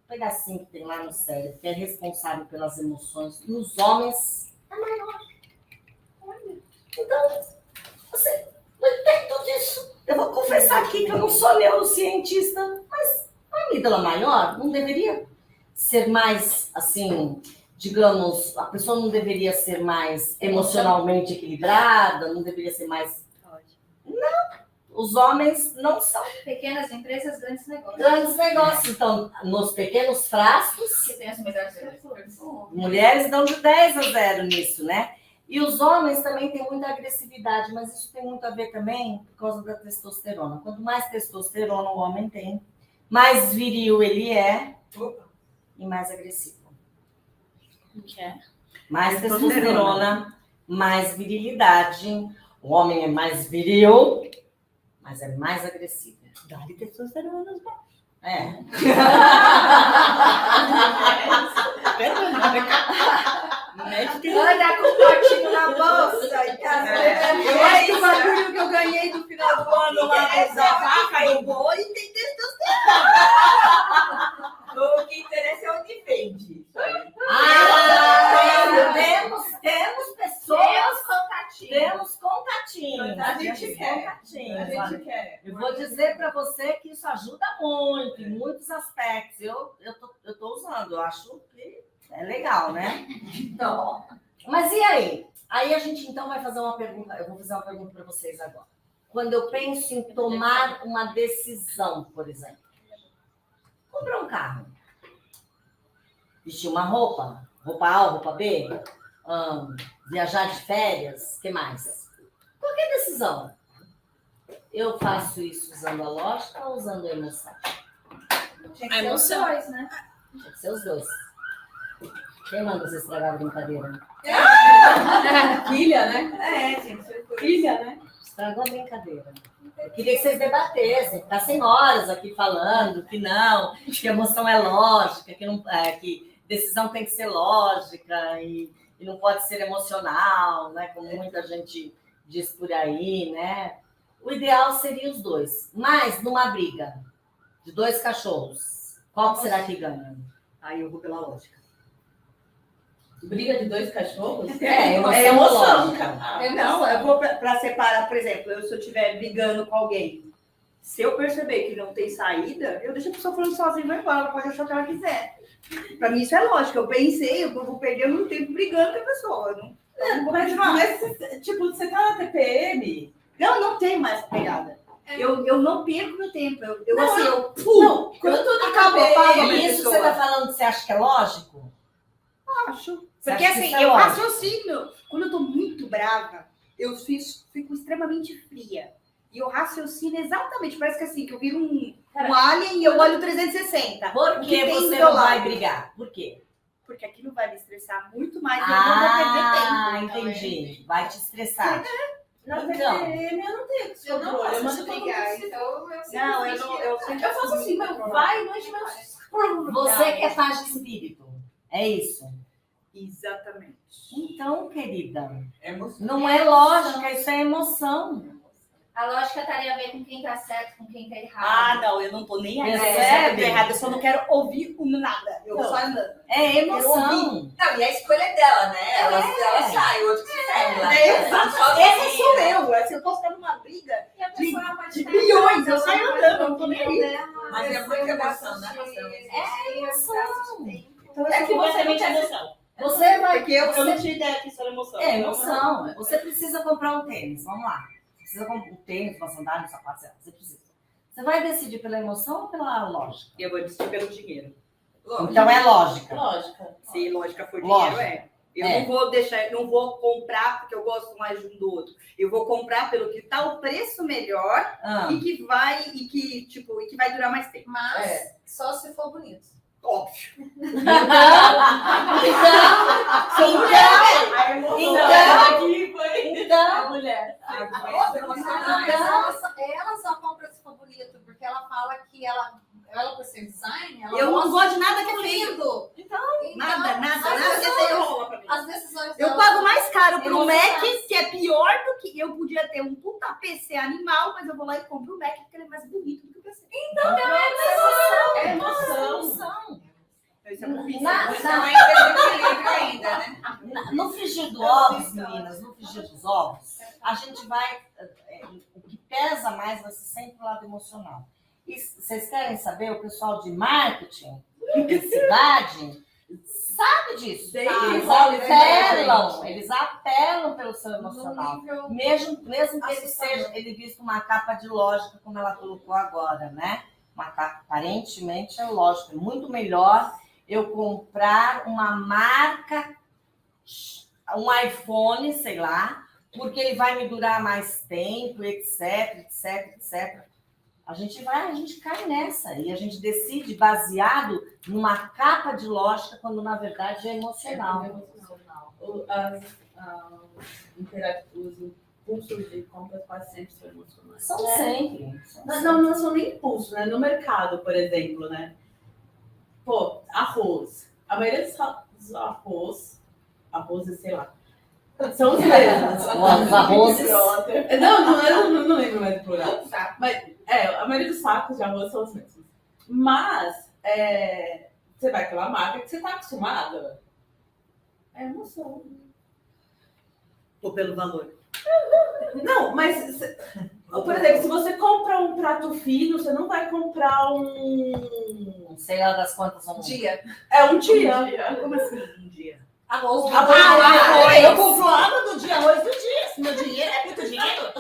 Speaker 2: pedacinho que tem lá no cérebro, que é responsável pelas emoções, nos homens é maior. Então, você não entende tudo isso. Eu vou confessar aqui que eu não sou neurocientista, mas é um ídolo maior não deveria ser mais, assim, digamos, a pessoa não deveria ser mais emocionalmente equilibrada, não deveria ser mais... Não, os homens não são
Speaker 1: Pequenas empresas, grandes negócios.
Speaker 2: grandes negócios. Então, nos pequenos frascos,
Speaker 1: Que tem as melhores pessoas.
Speaker 2: mulheres dão de 10-0 nisso, né? E os homens também têm muita agressividade, mas isso tem muito a ver também por causa da testosterona. Quanto mais testosterona o homem tem, mais viril ele é e mais agressivo.
Speaker 3: O que é?
Speaker 2: Mais testosterona, mais virilidade. O homem é mais viril, mas é mais agressivo.
Speaker 7: Dá-lhe testosterona.
Speaker 2: É.
Speaker 1: Anda com o potinho na bolsa e tá
Speaker 7: Eu acho que o bagulho que eu ganhei no final do ano lá da vaca e boi tem testosterona. O que interessa é onde vende.
Speaker 2: Temos pessoas, temos contatinhos.
Speaker 7: A gente quer.
Speaker 2: Contatinhos.
Speaker 7: A
Speaker 2: Olha,
Speaker 7: gente quer.
Speaker 2: eu vou dizer para você que isso ajuda muito, em muitos aspectos. Eu tô usando, eu acho que é legal, né?
Speaker 7: Não.
Speaker 2: Mas e aí? Aí a gente então vai fazer uma pergunta. Eu vou fazer uma pergunta para vocês agora. Quando eu penso em tomar uma decisão, por exemplo, comprar um carro, vestir uma roupa A ou roupa B, viajar de férias, o que mais? Qualquer decisão. Eu faço isso usando a lógica ou usando a emoção?
Speaker 1: Tinha que ser os dois, né?
Speaker 2: Tem que ser os dois. Quem manda você estragar a brincadeira?
Speaker 4: Filha, né?
Speaker 7: É, gente.
Speaker 4: Filha, né?
Speaker 2: Estragou a brincadeira. Eu queria que vocês debatessem, ficassem horas aqui falando que não, que emoção é lógica, que, não, que decisão tem que ser lógica e não pode ser emocional, né? Como muita gente diz por aí, né? O ideal seria os dois. Mas numa briga de dois cachorros, qual que será que ganha?
Speaker 7: Aí eu vou pela lógica.
Speaker 4: Briga de dois cachorros?
Speaker 2: É
Speaker 7: emoção,
Speaker 2: lógica.
Speaker 7: Não, eu vou para separar, por exemplo, se eu estiver brigando com alguém, se eu perceber que não tem saída, eu deixo a pessoa falando sozinha e vai embora, ela pode achar o que ela quiser. Para mim isso é lógico, eu pensei, eu vou perder muito tempo brigando com a pessoa. Eu não vou continuar.
Speaker 4: Mas, tipo, você tá na TPM?
Speaker 7: Não tem mais pegada. Eu não perco meu tempo. Eu
Speaker 4: Não, quando tudo
Speaker 7: acabou,
Speaker 4: acabou,
Speaker 7: paga.
Speaker 2: E isso você está falando que você acha que é lógico?
Speaker 7: acho.
Speaker 2: Você
Speaker 7: Porque
Speaker 2: acha que
Speaker 7: assim,
Speaker 2: isso é
Speaker 7: eu
Speaker 2: lógico?
Speaker 7: raciocino. Quando eu tô muito brava, eu fico extremamente fria. E eu raciocino exatamente. Parece que assim, que eu viro um alien e eu olho 360.
Speaker 2: Por
Speaker 7: O
Speaker 2: que
Speaker 7: que tem
Speaker 2: você
Speaker 7: do meu
Speaker 2: não vai
Speaker 7: lado?
Speaker 2: brigar? Por quê?
Speaker 7: Porque aquilo vai me estressar muito mais e eu não vou perder tempo.
Speaker 2: Entendi. Vai te estressar.
Speaker 4: Na
Speaker 2: Então.
Speaker 4: TPM eu não tenho esse
Speaker 1: Eu não
Speaker 4: controle. Eu
Speaker 1: posso
Speaker 4: mando
Speaker 1: te
Speaker 4: todo
Speaker 1: brigar,
Speaker 4: mundo se
Speaker 1: então eu sempre
Speaker 7: Não, eu
Speaker 1: finjo
Speaker 7: não.
Speaker 1: que
Speaker 7: Eu sempre
Speaker 4: Eu faço assim, meu, vai, não enche meu saco.
Speaker 2: Você quer paz de espírito. É isso.
Speaker 7: Exatamente.
Speaker 2: Então, querida,
Speaker 7: Emoção.
Speaker 2: não é lógica, isso é emoção.
Speaker 1: A lógica estaria a ver com quem tá certo, com quem tá
Speaker 7: Ah,
Speaker 1: errado.
Speaker 7: não, eu não tô nem aí.
Speaker 2: Percebe?
Speaker 7: Certo ou errado, eu só não quero ouvir nada. Eu
Speaker 2: Não.
Speaker 7: só andando.
Speaker 2: É emoção.
Speaker 6: Não, e a escolha é dela, né? Ela sai, o outro que sai lá.
Speaker 7: Essa sou eu. Se eu tô ficando numa briga
Speaker 1: E a pessoa pode
Speaker 7: de
Speaker 1: estar
Speaker 7: milhões, eu
Speaker 1: errada,
Speaker 7: saio
Speaker 1: ela
Speaker 7: andando,
Speaker 1: pode
Speaker 7: eu não tô nem aí.
Speaker 1: dela,
Speaker 6: Mas é
Speaker 1: eu
Speaker 6: muita
Speaker 1: gasto
Speaker 6: emoção, né,
Speaker 1: de-
Speaker 6: Marcelo?
Speaker 2: É emoção.
Speaker 7: Então, eu
Speaker 3: É
Speaker 7: sou
Speaker 3: que você não
Speaker 7: completamente
Speaker 3: tem
Speaker 7: assim.
Speaker 3: emoção.
Speaker 2: Você vai.
Speaker 7: Porque eu
Speaker 3: Eu não tinha ideia que isso era emoção.
Speaker 2: É emoção. Você precisa comprar um tênis. Vamos lá. Você precisa comprar um tênis, uma sandália, um sapato. Você precisa. Você vai decidir pela emoção ou pela lógica?
Speaker 7: Eu vou decidir pelo dinheiro.
Speaker 2: Então é lógica.
Speaker 4: Lógica.
Speaker 7: Se lógica for
Speaker 2: Lógica.
Speaker 7: dinheiro, Eu
Speaker 2: É.
Speaker 7: não vou deixar, não vou comprar porque eu gosto mais de um do outro. Eu vou comprar pelo que tá o preço melhor
Speaker 2: Ah,
Speaker 7: e que vai durar mais tempo.
Speaker 6: Mas só se for bonito.
Speaker 7: Óbvio.
Speaker 2: então,
Speaker 4: mulher.
Speaker 6: Ela só compra se for bonito, porque ela fala que ela por ser design, ela
Speaker 7: Eu não
Speaker 6: gosta
Speaker 7: gosto de nada que é
Speaker 6: do
Speaker 7: feio.
Speaker 6: lindo.
Speaker 7: Nada
Speaker 6: as
Speaker 7: que é feio rola pra mim.
Speaker 6: As decisões
Speaker 7: Eu
Speaker 6: dela-
Speaker 7: pago mais caro pro Mac,
Speaker 6: Emocionais.
Speaker 7: que é pior do que eu podia ter um puta PC animal, mas eu vou lá e compro o Mac porque ele é mais bonito do que o PC.
Speaker 4: É emoção.
Speaker 7: Isso é burrice.
Speaker 6: ainda, né?
Speaker 2: No frigir dos ovos, meninas, no frigir dos ovos, a gente vai. O que pesa mais vai ser sempre o lado emocional. E vocês querem saber, o pessoal de marketing, publicidade, sabe disso. Eles apelam pelo seu emocional. Mesmo que ele seja, ele vista uma capa de lógica, como ela colocou agora, né? Uma capa, aparentemente é lógico, é muito melhor eu comprar uma marca, um iPhone, sei lá, porque ele vai me durar mais tempo, etc. A gente cai nessa e a gente decide baseado numa capa de lógica, quando na verdade é emocional.
Speaker 4: Os impulsos de compra quase sempre são emocionais.
Speaker 2: São sempre.
Speaker 4: Não são nem impulsos, né? No mercado, por exemplo, né? Pô, arroz. A maioria dos arroz, sei lá, são os mesmos.
Speaker 2: Os arrozes.
Speaker 4: Não lembro mais do plural. Mas, a maioria dos sacos de arroz são os mesmos. Mas, você vai pela marca que você está acostumada. É emoção.
Speaker 7: Ou pelo valor.
Speaker 4: Não, mas, por exemplo, se você compra um prato fino, você não vai comprar
Speaker 2: Não sei lá das quantas são.
Speaker 1: Dia.
Speaker 4: um dia.
Speaker 7: Como assim um dia?
Speaker 1: Arroz.
Speaker 7: Eu compro água do dia, arroz do dia. Se meu dinheiro é muito dinheiro.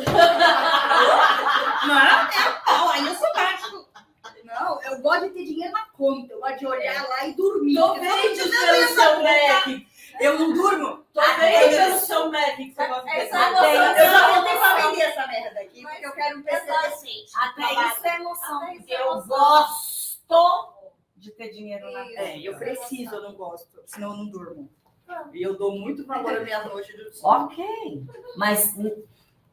Speaker 7: Não, aí eu sou baixo. Não, eu gosto de ter dinheiro na conta. Eu gosto de olhar lá e dormir.
Speaker 4: Tô vendo pelo seu Mac.
Speaker 7: Eu não durmo.
Speaker 4: Tô vendo pelo seu Mac que você gosta de ter.
Speaker 7: Eu já voltei pra vender essa merda aqui, porque eu quero um PC decente.
Speaker 2: Até isso é emoção. Porque eu gosto de ter dinheiro na conta.
Speaker 7: Eu preciso, eu não gosto. Senão eu não durmo. E eu dou muito valor à minha noite do sono.
Speaker 2: Ok, mas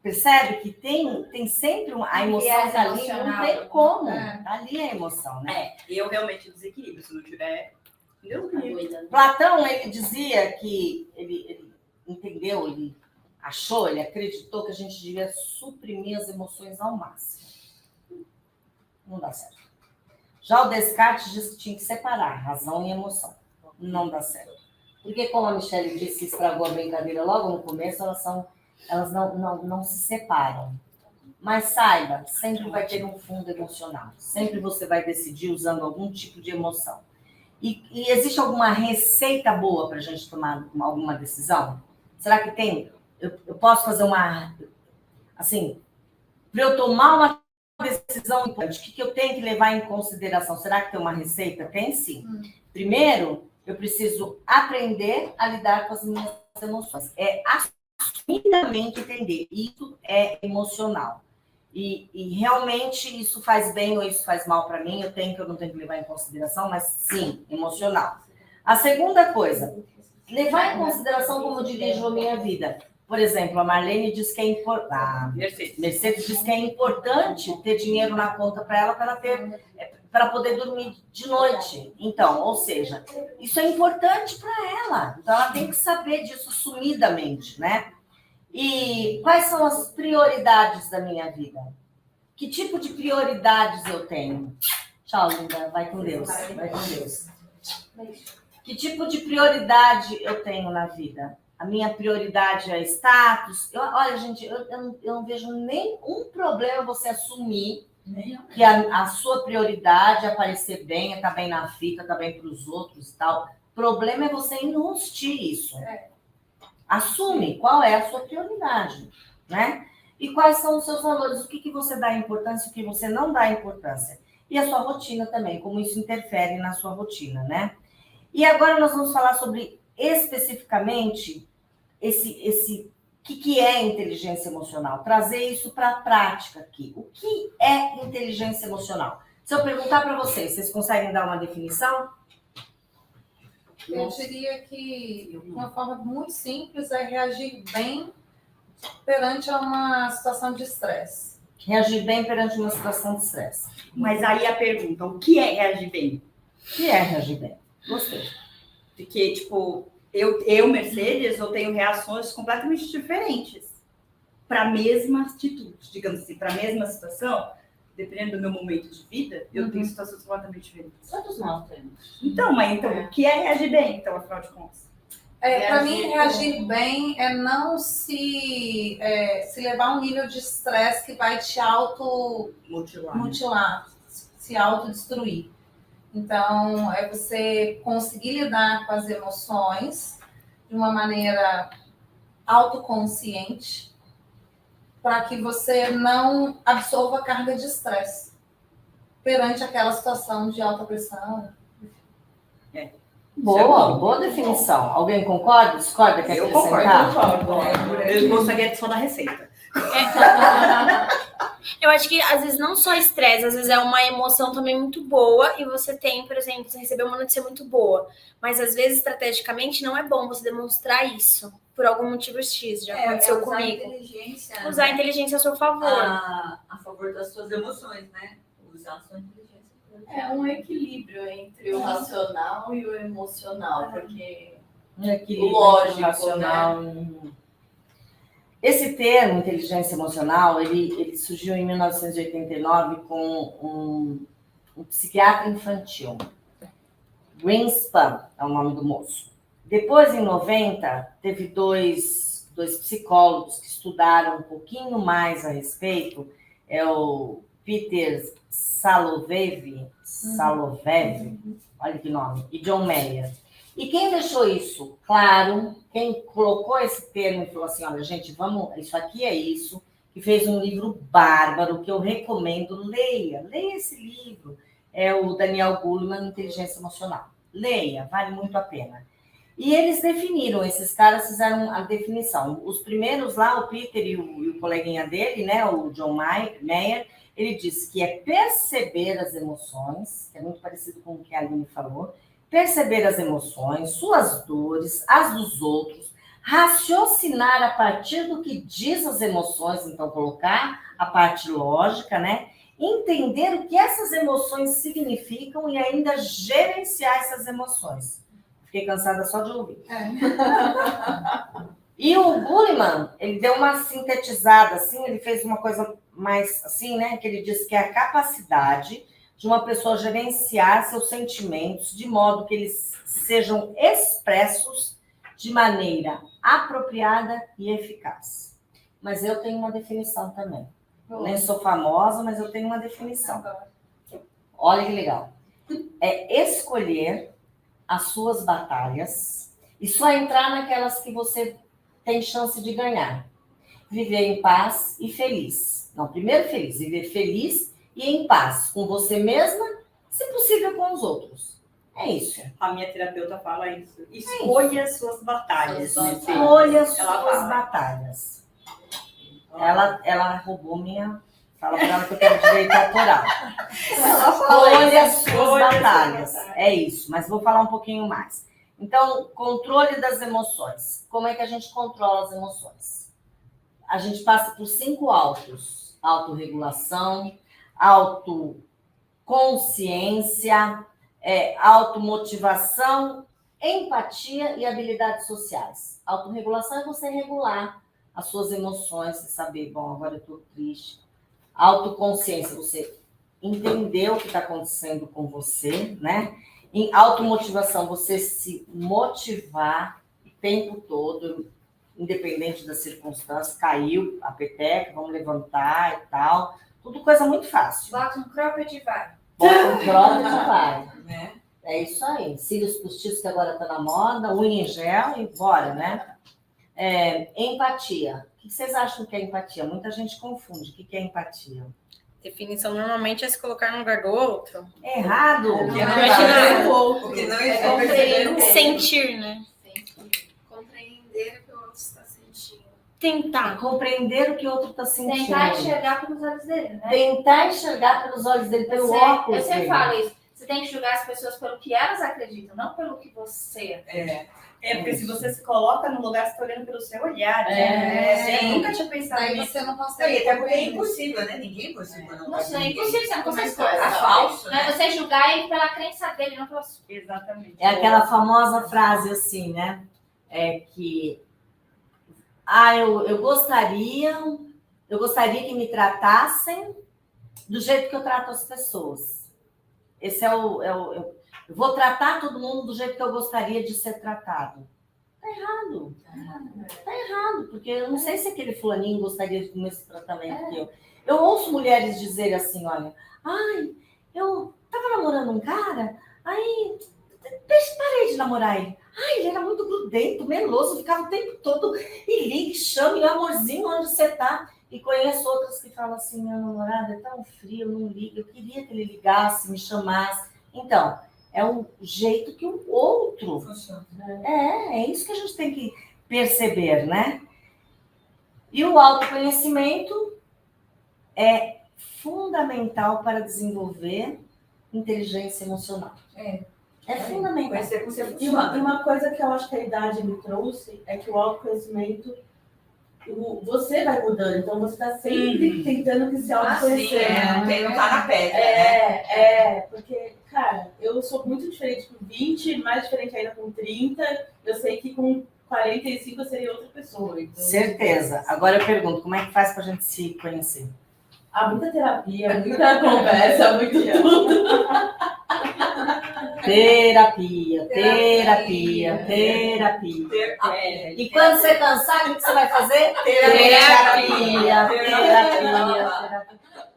Speaker 2: percebe que tem sempre a emoção tá ali, não tem como. Tá ali a emoção, né?
Speaker 7: Eu realmente desequilibro, se não tiver. Deus me livre.
Speaker 2: Platão, ele dizia que ele entendeu, ele achou, ele acreditou que a gente devia suprimir as emoções ao máximo. Não dá certo. Já o Descartes disse que tinha que separar razão e emoção. Não dá certo. Porque, como a Michelle disse, estragou a brincadeira logo no começo, elas não se separam. Mas saiba, sempre vai ter um fundo emocional. Sempre você vai decidir usando algum tipo de emoção. E existe alguma receita boa para a gente tomar alguma decisão? Será que tem? Eu posso fazer uma... Assim, para eu tomar uma decisão importante, o que eu tenho que levar em consideração? Será que tem uma receita? Tem sim. Primeiro, eu preciso aprender a lidar com as minhas emoções. É assumidamente entender. Isso é emocional. E realmente isso faz bem ou isso faz mal para mim, eu não tenho que levar em consideração, mas sim, emocional. A segunda coisa, levar em consideração como eu dirijo a minha vida. Por exemplo, a Marlene diz que é importante. Mercedes diz que é importante ter dinheiro na conta para ela para poder dormir de noite. Então, ou seja, isso é importante para ela. Então, ela tem que saber disso sumidamente, né? E quais são as prioridades da minha vida? Que tipo de prioridades eu tenho? Tchau, linda. Vai com Deus. Vai com Deus. Que tipo de prioridade eu tenho na vida? A minha prioridade é status? Olha, gente, eu não vejo nenhum problema você assumir que a sua prioridade é aparecer bem, é estar bem na fita, estar bem para os outros e tal. O problema é você enrustir isso. Assume qual é a sua prioridade, né? E quais são os seus valores, o que você dá importância, o que você não dá importância. E a sua rotina também, como isso interfere na sua rotina, né? E agora nós vamos falar sobre, especificamente, o que é inteligência emocional. Trazer isso para a prática aqui. O que é inteligência emocional? Se eu perguntar para vocês conseguem dar uma definição?
Speaker 6: Eu diria que uma forma muito simples é reagir bem perante uma situação de estresse.
Speaker 2: Reagir bem perante uma situação de estresse.
Speaker 7: Mas aí a pergunta, o que é reagir bem?
Speaker 2: O que é reagir bem? Gostei.
Speaker 7: Porque, tipo, eu Mercedes, eu tenho reações completamente diferentes para a mesma atitude, digamos assim, para a mesma situação. Dependendo do meu momento de vida, eu tenho situações completamente diferentes.
Speaker 4: Todos nós temos.
Speaker 7: Então, o que é reagir bem, então, afinal de contas?
Speaker 6: Para mim, reagir bem é não se levar a um nível de estresse que vai te automutilar. se autodestruir. Então, é você conseguir lidar com as emoções de uma maneira autoconsciente para que você não absorva carga de estresse perante aquela situação de alta pressão.
Speaker 2: Boa definição. Alguém concorda? Discorda? Quer
Speaker 7: Eu
Speaker 2: acrescentar?
Speaker 7: concordo. Eu gostaria só da receita.
Speaker 5: Eu acho que às vezes não só estresse, às vezes é uma emoção também muito boa e você tem, por exemplo, você recebeu uma notícia muito boa, mas às vezes estrategicamente não é bom você demonstrar isso por algum motivo X, já aconteceu comigo. Usar a inteligência a seu favor.
Speaker 7: A favor das suas emoções, né? Usar a sua inteligência.
Speaker 8: É um equilíbrio entre o racional e o emocional, porque
Speaker 2: Equilíbrio
Speaker 8: lógico,
Speaker 2: racional. Esse termo, inteligência emocional, ele surgiu em 1989 com um psiquiatra infantil. Greenspan é o nome do moço. Depois, em 90, teve dois psicólogos que estudaram um pouquinho mais a respeito. É o Peter Salovey, olha que nome, e John Mayer. E quem deixou isso claro, quem colocou esse termo e falou assim, olha, gente, vamos, isso aqui é isso, que fez um livro bárbaro, que eu recomendo, leia esse livro, é o Daniel Goleman, Inteligência Emocional. Leia, vale muito a pena. E eles definiram, esses caras fizeram a definição. Os primeiros lá, o Peter e o coleguinha dele, né, o John Mayer, ele disse que é perceber as emoções, que é muito parecido com o que a Aline falou, perceber as emoções, suas dores, as dos outros, raciocinar a partir do que diz as emoções, então colocar a parte lógica, né? Entender o que essas emoções significam e ainda gerenciar essas emoções. Fiquei cansada só de ouvir. E o Goleman, ele deu uma sintetizada, assim, ele fez uma coisa mais assim, né? Que ele disse que é a capacidade de uma pessoa gerenciar seus sentimentos de modo que eles sejam expressos de maneira apropriada e eficaz. Mas eu tenho uma definição também. Eu nem sou famosa, mas eu tenho uma definição. Olha que legal. É escolher as suas batalhas e só entrar naquelas que você tem chance de ganhar. Viver em paz e feliz. Não, primeiro feliz. Viver feliz e em paz com você mesma, se possível com os outros. É isso.
Speaker 7: A minha terapeuta fala isso. Escolha suas batalhas.
Speaker 2: Escolha suas batalhas. Ela roubou minha... Fala para ela que eu quero direito autoral. Escolha suas batalhas. É isso, mas vou falar um pouquinho mais. Então, controle das emoções. Como é que a gente controla as emoções? A gente passa por 5 autos. Autorregulação, autoconsciência, automotivação, empatia e habilidades sociais. Autorregulação é você regular as suas emoções, você saber, bom, agora eu estou triste. Autoconsciência, você entender o que está acontecendo com você, né? Em automotivação, você se motivar o tempo todo, independente das circunstâncias, caiu a peteca, vamos levantar e tal. Tudo coisa muito fácil.
Speaker 1: Bota um cropped e vai.
Speaker 2: Bota um cropped e vai. Né? É isso aí. Cílios postiços que agora está na moda, unha em gel e bora, né? Empatia. O que vocês acham que é empatia? Muita gente confunde. O que é empatia?
Speaker 5: Definição normalmente é se colocar no lugar do outro.
Speaker 2: Errado.
Speaker 7: Porque não é
Speaker 5: Sentir, né?
Speaker 8: compreender o que o outro está sentindo.
Speaker 5: Tentar.
Speaker 2: Compreender o que o outro está sentindo.
Speaker 1: Tentar enxergar pelos olhos dele, né?
Speaker 2: Tentar enxergar pelos olhos dele, pelo óculos
Speaker 1: Eu sempre
Speaker 2: dele.
Speaker 1: falo isso. Você tem que julgar as pessoas pelo que elas acreditam, não pelo que você acredita.
Speaker 7: Porque se você se coloca no lugar, você está olhando pelo seu olhar. Né? Eu nunca tinha pensado
Speaker 6: Daí
Speaker 7: nisso.
Speaker 6: você não consegue.
Speaker 7: Até porque é impossível, né? Ninguém é impossível.
Speaker 1: Não sei, é impossível, você não consegue escolher.
Speaker 8: É falso,
Speaker 1: Não é você julgar ele pela crença dele, não pela sua.
Speaker 7: Exatamente.
Speaker 2: É aquela famosa frase assim, né? Que eu gostaria que me tratassem do jeito que eu trato as pessoas. Esse eu vou tratar todo mundo do jeito que eu gostaria de ser tratado. Tá errado. Tá errado, porque eu não sei se aquele fulaninho gostaria do mesmo tratamento que eu. Eu ouço mulheres dizerem assim, olha, eu tava namorando um cara, aí parei de namorar ele. Ai, ele era muito grudento, meloso, ficava o tempo todo, e liga, chama, e amorzinho, onde você tá? E conheço outras que falam assim, meu namorado é tão frio, não liga, eu queria que ele ligasse, me chamasse. Então, é o jeito que o outro... É isso que a gente tem que perceber, né? E o autoconhecimento é fundamental para desenvolver inteligência emocional. É fundamental.
Speaker 7: Conhecer como você
Speaker 4: E uma coisa que eu acho que a idade me trouxe é que o autoconhecimento, você vai mudando, então você está sempre tentando que se autoconhecer.
Speaker 7: Não tá na pedra,
Speaker 4: Porque, cara, eu sou muito diferente com 20, mais diferente ainda com 30, eu sei que com 45 eu seria outra pessoa. Então,
Speaker 2: Certeza. Agora eu pergunto, como é que faz pra gente se conhecer?
Speaker 4: há muita terapia, muita conversa, muito tudo.
Speaker 2: Terapia. E quando você cansar, o que você vai fazer? Terapia.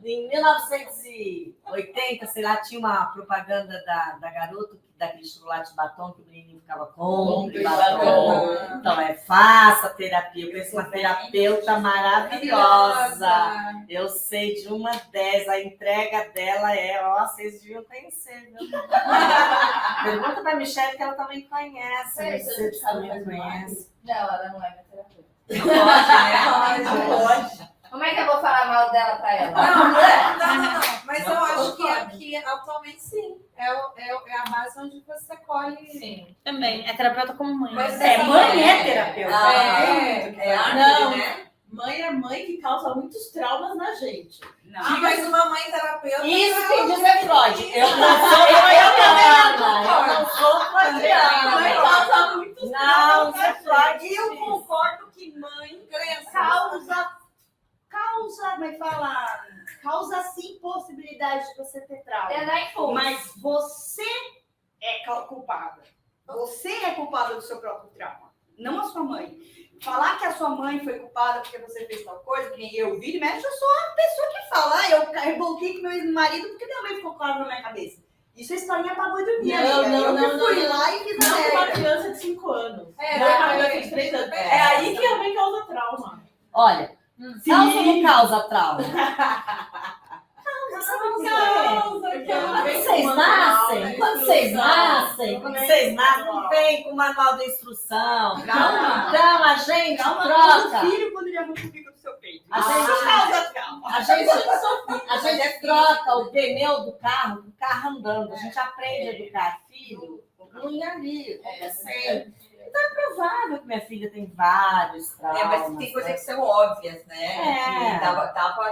Speaker 2: Em 1980, sei lá, tinha uma propaganda da Garoto, daquele chocolate batom, que o menino ficava com batom. Então, faça terapia. Eu conheço uma terapeuta maravilhosa. Eu sei de uma 10. A entrega dela vocês deviam conhecer, viu? Pergunta pra Michelle, que ela também conhece. Você também conhece.
Speaker 1: Não, ela não é minha terapeuta.
Speaker 7: Não pode.
Speaker 1: Como é que eu vou falar mal dela pra ela?
Speaker 6: Não. Mas eu acho que aqui, atualmente, sim. É a base onde você colhe. Sim.
Speaker 5: Também. É terapeuta como mãe.
Speaker 1: Mas
Speaker 7: Mãe é terapeuta.
Speaker 4: Não, né? Mãe é mãe que causa muitos traumas na gente.
Speaker 6: Mas uma mãe terapeuta.
Speaker 2: Isso que diz é Freud. Eu não sou freudiana. Eu não sou freudiana.
Speaker 4: Mãe causa muitos
Speaker 2: Não,
Speaker 4: traumas
Speaker 2: isso é
Speaker 4: na gente.
Speaker 2: Freud.
Speaker 7: E eu concordo que mãe causa sim possibilidade de você ter trauma.
Speaker 1: É da impulso.
Speaker 7: Mas você é culpada. Você é culpada do seu próprio trauma, não a sua mãe. Falar que a sua mãe foi culpada porque você fez tal coisa, que nem eu vi, mas eu sou a pessoa que fala, eu revoltei com meu marido porque minha mãe ficou claro na minha cabeça. Isso é historinha pra boi dormir. Eu fui lá e fiz a
Speaker 4: Não
Speaker 7: merda.
Speaker 4: uma criança de 5 anos.
Speaker 6: É,
Speaker 4: Não uma criança de 3 anos. É aí que a mãe causa trauma.
Speaker 2: Olha, causa ou não causa trauma? Quando vocês nascem, não vem com o manual de instrução.
Speaker 7: Calma.
Speaker 2: Então a gente
Speaker 7: O
Speaker 2: troca.
Speaker 7: filho poderia muito pico do seu peito.
Speaker 2: A
Speaker 7: Isso
Speaker 2: gente-
Speaker 7: causa trauma.
Speaker 2: A gente troca o pneu do carro andando. A gente aprende a educar filho ruim ali, acontecendo. Então é provável que minha filha tem vários traumas.
Speaker 9: Mas tem coisas que são óbvias, né?
Speaker 2: É.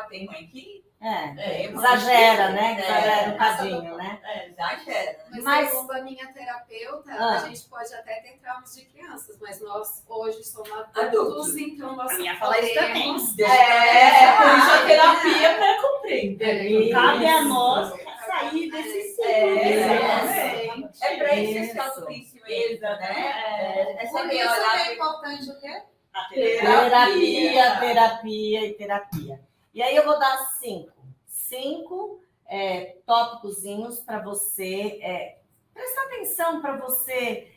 Speaker 9: Que tem mãe que
Speaker 2: Exagera, né? Exagera um bocadinho, né?
Speaker 9: exagera.
Speaker 2: Mas-
Speaker 10: segundo a minha terapeuta,
Speaker 2: Ah.
Speaker 10: a gente pode até ter traumas de crianças, mas nós hoje somos
Speaker 9: Adultos.
Speaker 10: adultos, então nós
Speaker 7: A minha fala isso também.
Speaker 10: podemos...
Speaker 4: Por isso a terapia para compreender.
Speaker 7: Cabe a nós sair desse ciclo.
Speaker 9: Exatamente. É pra isso esse
Speaker 2: Isso.
Speaker 9: autoconhecimento, né? É
Speaker 6: Por
Speaker 9: saber
Speaker 6: isso
Speaker 9: olhar
Speaker 6: é importante o quê?
Speaker 2: Terapia. E aí eu vou dar 5 tópicozinhos para você prestar atenção, para você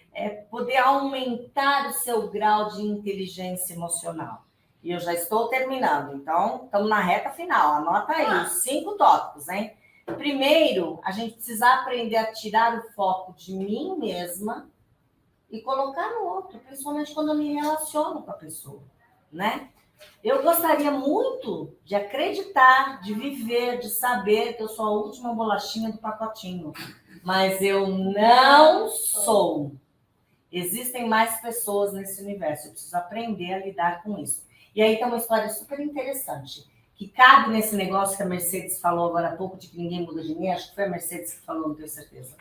Speaker 2: poder aumentar o seu grau de inteligência emocional. E eu já estou terminando, então estamos na reta final. Anota aí os 5 tópicos, hein? Primeiro, a gente precisa aprender a tirar o foco de mim mesma e colocar no outro, principalmente quando eu me relaciono com a pessoa, né? Eu gostaria muito de acreditar, de viver, de saber que eu sou a última bolachinha do pacotinho, mas eu não sou. Existem mais pessoas nesse universo, eu preciso aprender a lidar com isso. E aí tem uma história super interessante, que cabe nesse negócio que a Mercedes falou agora há pouco, de que ninguém muda de mim, acho que foi a Mercedes que falou, não tenho certeza.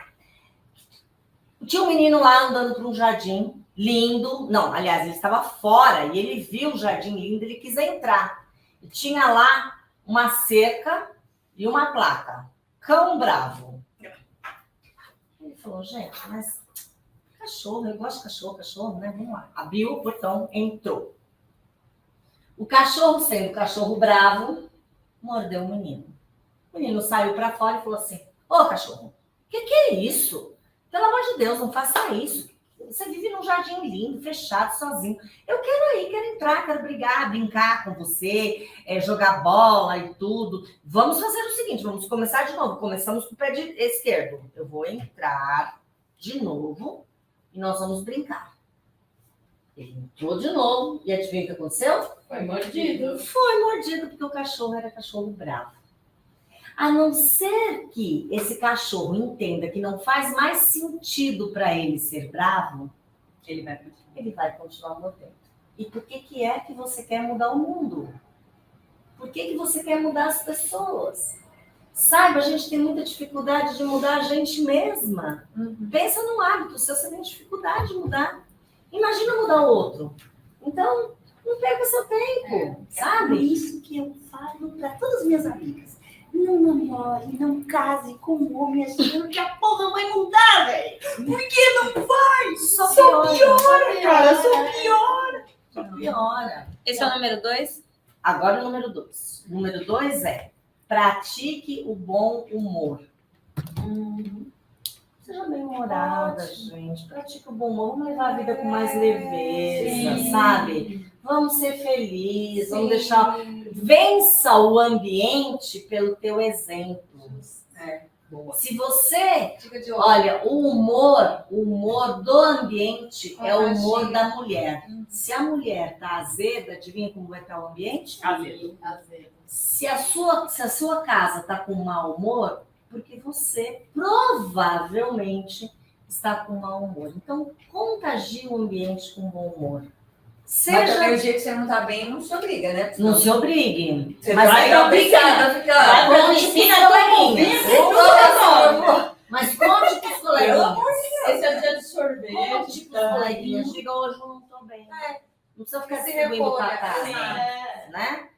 Speaker 2: Tinha um menino lá andando por um jardim lindo. Não, aliás, ele estava fora e ele viu o jardim lindo, ele quis entrar. E tinha lá uma cerca e uma placa. Cão bravo. Ele falou, gente, mas cachorro, eu gosto de cachorro, né? Vamos lá. Abriu o portão, entrou. O cachorro, sendo cachorro bravo, mordeu o menino. O menino saiu para fora e falou assim, Ô, cachorro, que é isso? Pelo amor de Deus, não faça isso. Você vive num jardim lindo, fechado, sozinho. Eu quero entrar, quero brigar, brincar com você, jogar bola e tudo. Vamos fazer o seguinte, vamos começar de novo. Começamos com o pé esquerdo. Eu vou entrar de novo e nós vamos brincar. Ele entrou de novo e adivinha o que aconteceu?
Speaker 8: Foi mordido.
Speaker 2: Foi mordido porque o cachorro era cachorro bravo. A não ser que esse cachorro entenda que não faz mais sentido para ele ser bravo, ele vai continuar mordendo. E por que é que você quer mudar o mundo? Por que você quer mudar as pessoas? Saiba, a gente tem muita dificuldade de mudar a gente mesma. Pensa num hábito seu, você tem dificuldade de mudar. Imagina mudar o outro. Então, não perca seu tempo, sabe?
Speaker 7: Por isso que eu falo para todas as minhas amigas. Não namore, não case com um homem assim, que a porra vai mudar, velho. Por que não vai?
Speaker 2: Só piora,
Speaker 7: cara, só
Speaker 2: piora.
Speaker 5: Esse é o número 2?
Speaker 2: Agora o número 2. O número 2 é pratique o bom humor. Seja bem-humorada, gente. Pratique o bom humor. Vamos levar a vida com mais leveza, sabe? Vamos ser felizes, vamos deixar... Vença o ambiente pelo teu exemplo. Se você... Olha, o humor do ambiente é o humor da mulher. Se a mulher tá azeda, adivinha como vai estar o ambiente?
Speaker 8: Azedo.
Speaker 2: Se a sua casa tá com mau humor, porque você provavelmente está com mau humor. Então, contagie o ambiente com bom humor.
Speaker 9: Mas também o dia que você não tá bem, não se obriga, né?
Speaker 2: Não se obrigue.
Speaker 9: Você
Speaker 2: Mas
Speaker 9: vai
Speaker 2: não
Speaker 9: obrigada a ficar.
Speaker 2: Mas conte pros coleguinhas.
Speaker 8: Esse é o dia de sorvete.
Speaker 2: Conte pros coleguinhas. Diga, hoje eu não tô bem. Não precisa ficar distribuindo catarse, né?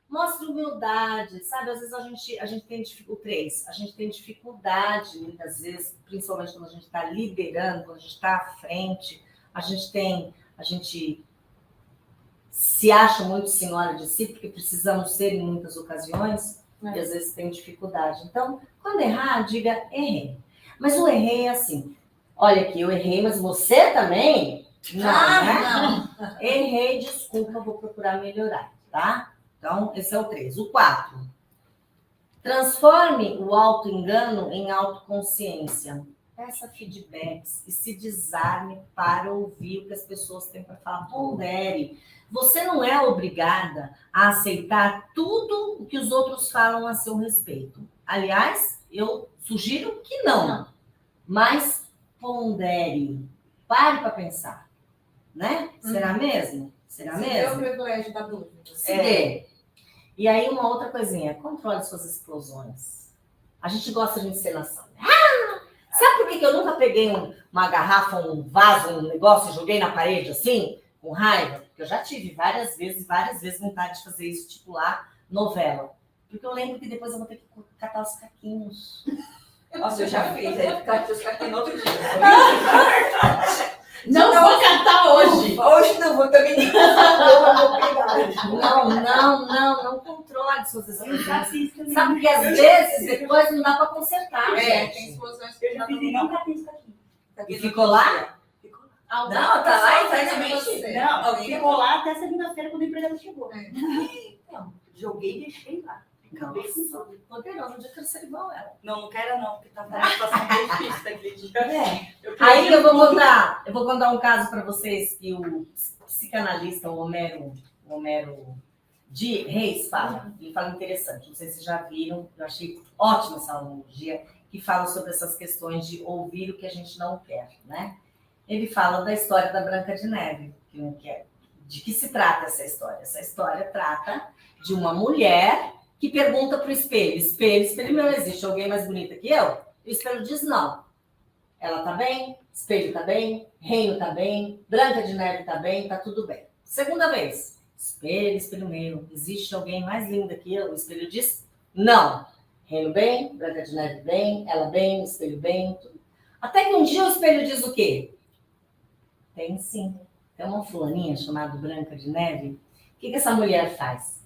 Speaker 2: Mostre humildade, sabe? Às vezes a gente tem a gente tem dificuldade, muitas vezes, principalmente quando a gente está liderando, quando a gente está à frente, a gente se acha muito senhora de si, porque precisamos ser em muitas ocasiões, e às vezes tem dificuldade. Então, quando errar, diga errei. Mas o errei é assim, olha aqui, eu errei, mas você também? Não. Errei, desculpa, vou procurar melhorar, tá? Então, esse é o 3. O 4. Transforme o auto-engano em autoconsciência. Peça feedbacks e se desarme para ouvir o que as pessoas têm para falar. Pondere. Você não é obrigada a aceitar tudo o que os outros falam a seu respeito. Aliás, eu sugiro que não. Mas pondere. Pare para pensar. Né? Será mesmo? Será mesmo?
Speaker 6: É o privilégio da dúvida.
Speaker 2: Se dê. E aí, uma outra coisinha. Controle suas explosões. A gente gosta de encenação. Sabe por que eu nunca peguei uma garrafa, um vaso, um negócio e joguei na parede assim, com raiva? Porque eu já tive várias vezes vontade de fazer isso, tipo lá, novela. Porque eu lembro que depois eu vou ter que catar os caquinhos.
Speaker 9: Nossa, eu já fiz. Aí ficar com os caquinhos no outro dia.
Speaker 8: Não vou cantar hoje.
Speaker 9: Hoje não vou também.
Speaker 2: Não controle suas explosões. Sabe que às vezes depois não dá para consertar, gente.
Speaker 6: Tem explosões
Speaker 7: Eu já fiz e não catei isso aqui.
Speaker 2: E ficou lá?
Speaker 9: Não, tá lá exatamente.
Speaker 7: Não, ficou lá até segunda-feira quando o empregado chegou. Então, joguei e deixei lá. Acabei com tudo.
Speaker 2: Poderoso, um dia eu quero ser igual ela.
Speaker 7: Não quero não, porque tá uma situação bem difícil daquele dia.
Speaker 2: Aí eu vou contar um caso para vocês que o psicanalista, o Homero de Reis fala. Ele fala interessante, não sei se vocês já viram, eu achei ótima essa analogia, que fala sobre essas questões de ouvir o que a gente não quer, né? Ele fala da história da Branca de Neve, que não quer. De que se trata essa história? Essa história trata de uma mulher que pergunta para o espelho, espelho meu, existe alguém mais bonita que eu? E o espelho diz não. Ela tá bem, espelho tá bem, reino tá bem, Branca de Neve tá bem, tá tudo bem. Segunda vez, espelho meu, existe alguém mais linda que eu? O espelho diz não. Reino bem, Branca de Neve bem, ela bem, espelho bem, tudo. Até que um dia o espelho diz o quê? Tem sim. Tem uma fulaninha chamada Branca de Neve. O que essa mulher faz?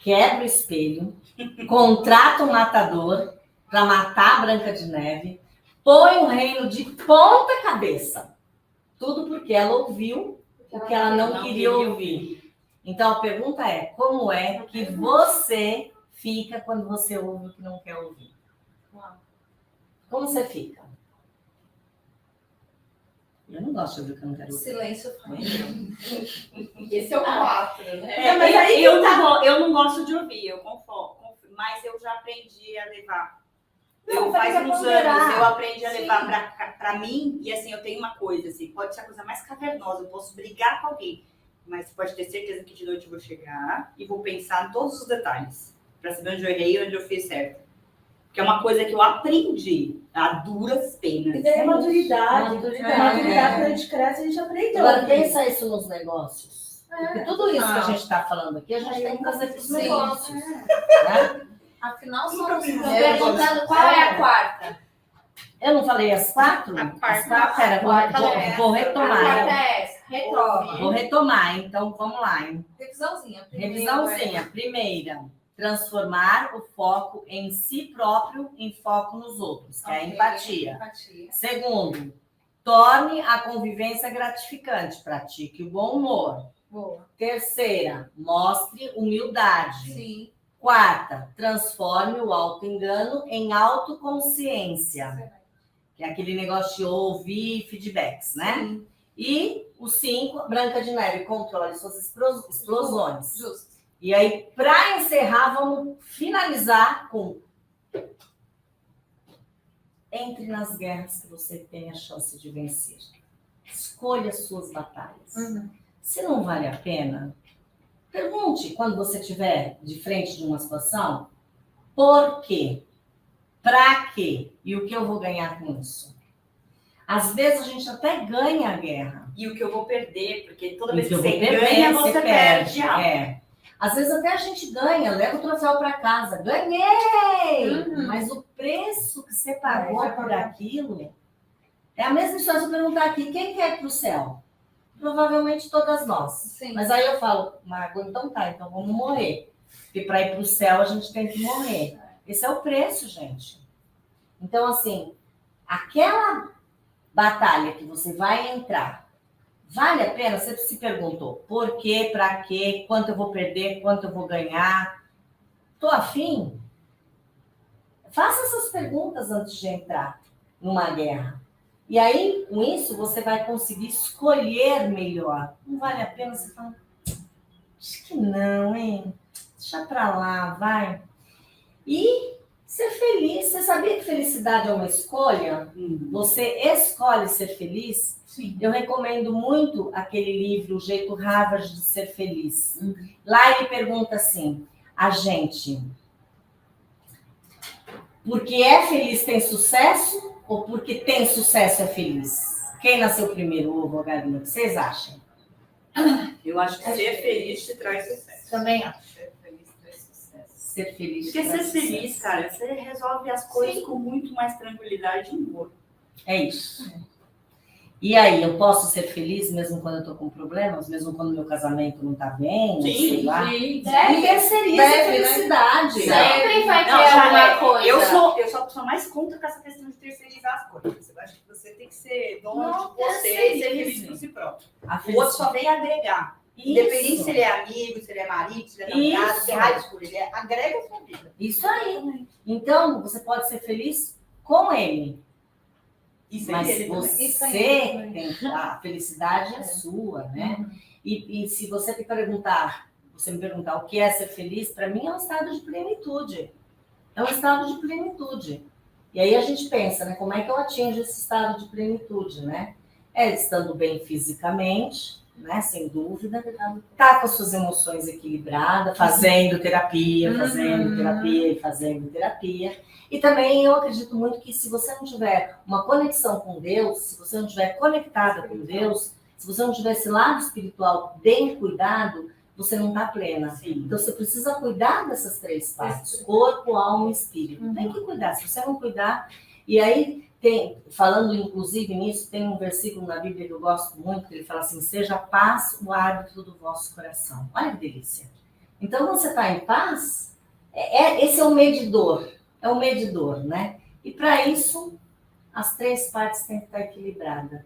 Speaker 2: Quebra o espelho, contrata um matador para matar a Branca de Neve, põe o reino de ponta cabeça. Tudo porque ela ouviu o que ela não queria ouvir. Então a pergunta é, como é que você fica quando você ouve o que não quer ouvir? Como você fica? Eu não gosto de ouvir o que eu não quero ouvir.
Speaker 6: Silêncio.
Speaker 8: Esse é o 4, né?
Speaker 3: É, mas aí eu não gosto de ouvir, eu conformo, mas eu já aprendi a levar. Faz uns anos eu aprendi a levar pra mim, e assim, eu tenho uma coisa, assim, pode ser a coisa mais cavernosa, eu posso brigar com alguém, mas você pode ter certeza que de noite eu vou chegar e vou pensar em todos os detalhes, pra saber onde eu errei e onde eu fiz certo. Porque é uma coisa que eu aprendi a duras penas.
Speaker 2: É maturidade.
Speaker 3: Maturidade, quando a gente cresce, a gente aprende.
Speaker 2: Agora, pensa isso nos negócios. Porque tudo isso que a gente está falando aqui, a gente tem que fazer para os negócios. Né?
Speaker 6: Afinal, somos
Speaker 1: Perguntando qual é a quarta.
Speaker 2: Eu não falei as 4?
Speaker 5: A quarta.
Speaker 2: Pera, vou
Speaker 1: A
Speaker 2: retomar.
Speaker 1: quarta é essa. Retrova.
Speaker 2: Vou retomar, então vamos lá.
Speaker 6: revisãozinha.
Speaker 2: Revisãozinha. Primeira, transformar o foco em si próprio em foco nos outros, que é a empatia. Segundo, torne a convivência gratificante, pratique o bom humor.
Speaker 6: Boa.
Speaker 2: Terceira, mostre humildade.
Speaker 6: Sim.
Speaker 2: Quarta, transforme o auto-engano em autoconsciência, que é aquele negócio de ouvir feedbacks, né?
Speaker 6: Sim.
Speaker 2: E o 5, Branca de Neve, controle suas explosões.
Speaker 6: Justo.
Speaker 2: E aí, para encerrar, vamos finalizar com: entre nas guerras que você tem a chance de vencer. Escolha as suas batalhas. Se não vale a pena, pergunte quando você estiver de frente de uma situação, por quê? Para quê? E o que eu vou ganhar com isso? Às vezes a gente até ganha a guerra.
Speaker 3: E o que eu vou perder, porque toda
Speaker 2: E
Speaker 3: vez
Speaker 2: o
Speaker 3: que
Speaker 2: eu
Speaker 3: você
Speaker 2: vou perder,
Speaker 3: ganha, você perde.
Speaker 2: É. Às vezes até a gente ganha, leva o troféu para casa. Ganhei! Mas o preço que você pagou por aquilo é a mesma história. Se eu perguntar aqui, quem quer ir para o céu? Provavelmente todas nós.
Speaker 6: Sim.
Speaker 2: Mas aí eu falo, Margot, então tá, então vamos morrer. Porque para ir para o céu a gente tem que morrer. Esse é o preço, gente. Então, assim, aquela batalha que você vai entrar, vale a pena? Você se perguntou por quê, para quê, quanto eu vou perder, quanto eu vou ganhar? Tô afim? Faça essas perguntas antes de entrar numa guerra. E aí, com isso, você vai conseguir escolher melhor. Não vale a pena? Você fala, acho que não, hein? Deixa pra lá, vai. E ser feliz. Você sabia que felicidade é uma escolha? Você escolhe ser feliz?
Speaker 6: Sim.
Speaker 2: Eu recomendo muito aquele livro, O Jeito Harvard de Ser Feliz. Lá ele pergunta assim, a gente, porque é feliz tem sucesso ou porque tem sucesso é feliz? Quem nasceu primeiro, o ovo ou a galinha? O que vocês acham?
Speaker 3: Eu acho que ser feliz te traz sucesso.
Speaker 1: Também acho.
Speaker 8: Ser feliz traz sucesso.
Speaker 2: Ser feliz.
Speaker 3: Porque
Speaker 2: traz
Speaker 3: ser feliz,
Speaker 2: sucesso.
Speaker 3: cara, você resolve as coisas com muito mais tranquilidade e humor.
Speaker 2: É isso. E aí, eu posso ser feliz mesmo quando eu tô com problemas? Mesmo quando meu casamento não tá bem? Sei lá.
Speaker 8: Sim.
Speaker 2: Me terceiriza a felicidade.
Speaker 1: Sempre vai ter
Speaker 3: Não, já
Speaker 1: alguma
Speaker 3: é.
Speaker 1: coisa.
Speaker 3: Eu sou a pessoa mais contra com essa questão de terceirizar as coisas. Eu acho que você tem que ser dono
Speaker 2: Não,
Speaker 3: de você e ser feliz
Speaker 2: terceirize.
Speaker 3: por si próprio.
Speaker 2: A
Speaker 3: O outro só vem agregar. Independente se ele é amigo, se ele é marido, se ele é namorado, se é raiz por ele, agrega a sua vida.
Speaker 2: Isso aí. Então, você pode ser feliz com ele.
Speaker 3: Isso
Speaker 2: Mas
Speaker 3: ele também.
Speaker 2: você tem, a felicidade é sua, né? E se você me perguntar o que é ser feliz, para mim é um estado de plenitude. É um estado de plenitude. E aí a gente pensa, né? Como é que eu atingo esse estado de plenitude, né? É estando bem fisicamente, né? Sem dúvida. Tá com as suas emoções equilibradas, fazendo terapia, fazendo terapia e fazendo terapia. E também eu acredito muito que se você não tiver uma conexão com Deus, se você não estiver conectada com Deus, se você não tiver esse lado espiritual bem cuidado, você não está plena.
Speaker 3: Sim.
Speaker 2: Então você precisa cuidar dessas 3 partes: corpo, alma e espírito. Tem que cuidar. Se você não cuidar, e aí falando inclusive nisso, tem um versículo na Bíblia que eu gosto muito, que ele fala assim: seja a paz o árbitro do vosso coração. Olha que delícia. Então, quando você está em paz, esse é o medidor. é o medidor, né? E para isso, as 3 partes têm que estar equilibradas.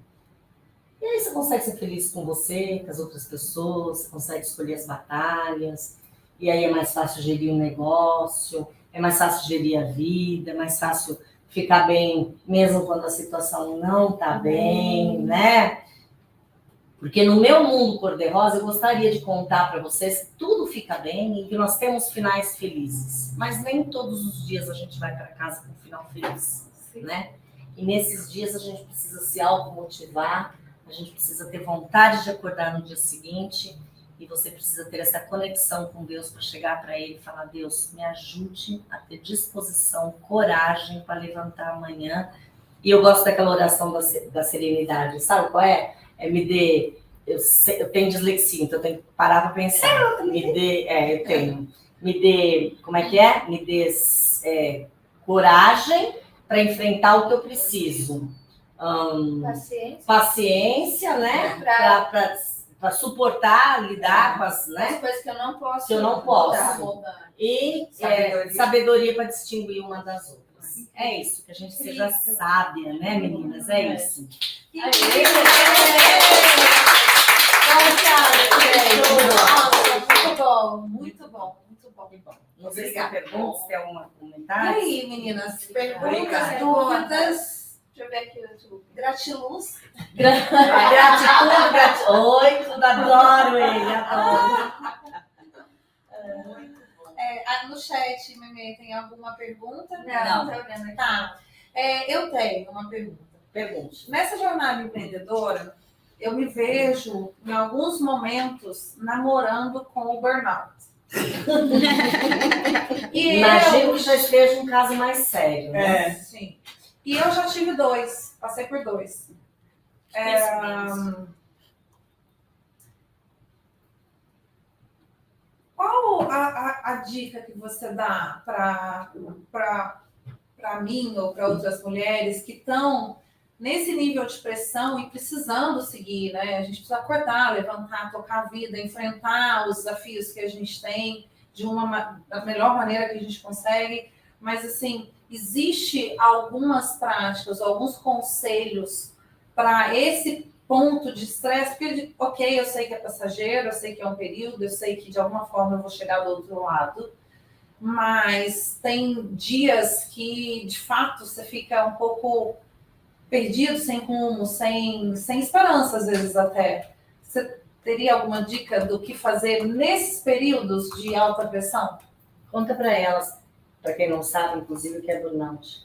Speaker 2: E aí você consegue ser feliz com você, com as outras pessoas, você consegue escolher as batalhas, e aí é mais fácil gerir o negócio, é mais fácil gerir a vida, é mais fácil ficar bem, mesmo quando a situação não está bem, né? Porque no meu mundo cor-de-rosa, eu gostaria de contar para vocês que tudo fica bem e que nós temos finais felizes. Mas nem todos os dias a gente vai para casa com um final feliz, né? E nesses dias a gente precisa se automotivar, a gente precisa ter vontade de acordar no dia seguinte e você precisa ter essa conexão com Deus para chegar para Ele e falar: Deus, me ajude a ter disposição, coragem para levantar amanhã. E eu gosto daquela oração da serenidade, sabe qual é? Me dê, eu tenho dislexia, então eu tenho que parar para pensar. Me dê, eu tenho. Me dê, como é que é? Me dê coragem para enfrentar o que eu preciso. Paciência, né? Para suportar, lidar com as, né?
Speaker 1: As coisas que eu não posso.
Speaker 2: Que eu não posso. E sabedoria para distinguir uma das outras. É isso, que a gente seja sábia, né, meninas? É isso.
Speaker 6: Muito bom, muito bom, muito bom.
Speaker 2: Não sei se tem perguntas, se tem algum comentário.
Speaker 6: E aí, meninas? Perguntas,
Speaker 1: Obrigada.
Speaker 6: dúvidas?
Speaker 1: Deixa eu ver aqui o YouTube.
Speaker 6: Gratiluz?
Speaker 2: Gratitude. Oi, tudo adoro ele, adoro.
Speaker 6: No chat, Meme, tem alguma pergunta?
Speaker 1: Não, tô olhando aqui.
Speaker 6: Tá. Eu tenho uma pergunta.
Speaker 2: Pergunte.
Speaker 6: Nessa jornada empreendedora, eu me vejo, em alguns momentos, namorando com o burnout. E
Speaker 2: Imagino que já esteja um caso mais sério, né?
Speaker 6: Sim. E eu já tive 2, passei por 2. Qual a dica que você dá para mim ou para outras mulheres que estão nesse nível de pressão e precisando seguir, né? A gente precisa acordar, levantar, tocar a vida, enfrentar os desafios que a gente tem da melhor maneira que a gente consegue. Mas, assim, existe algumas práticas, alguns conselhos para esse ponto de estresse? Porque, ok, eu sei que é passageiro, eu sei que é um período, eu sei que de alguma forma eu vou chegar do outro lado, mas tem dias que, de fato, você fica um pouco perdido, sem rumo, sem esperança, às vezes até. Você teria alguma dica do que fazer nesses períodos de alta pressão?
Speaker 2: Conta para elas, para quem não sabe, inclusive, o que é burnout.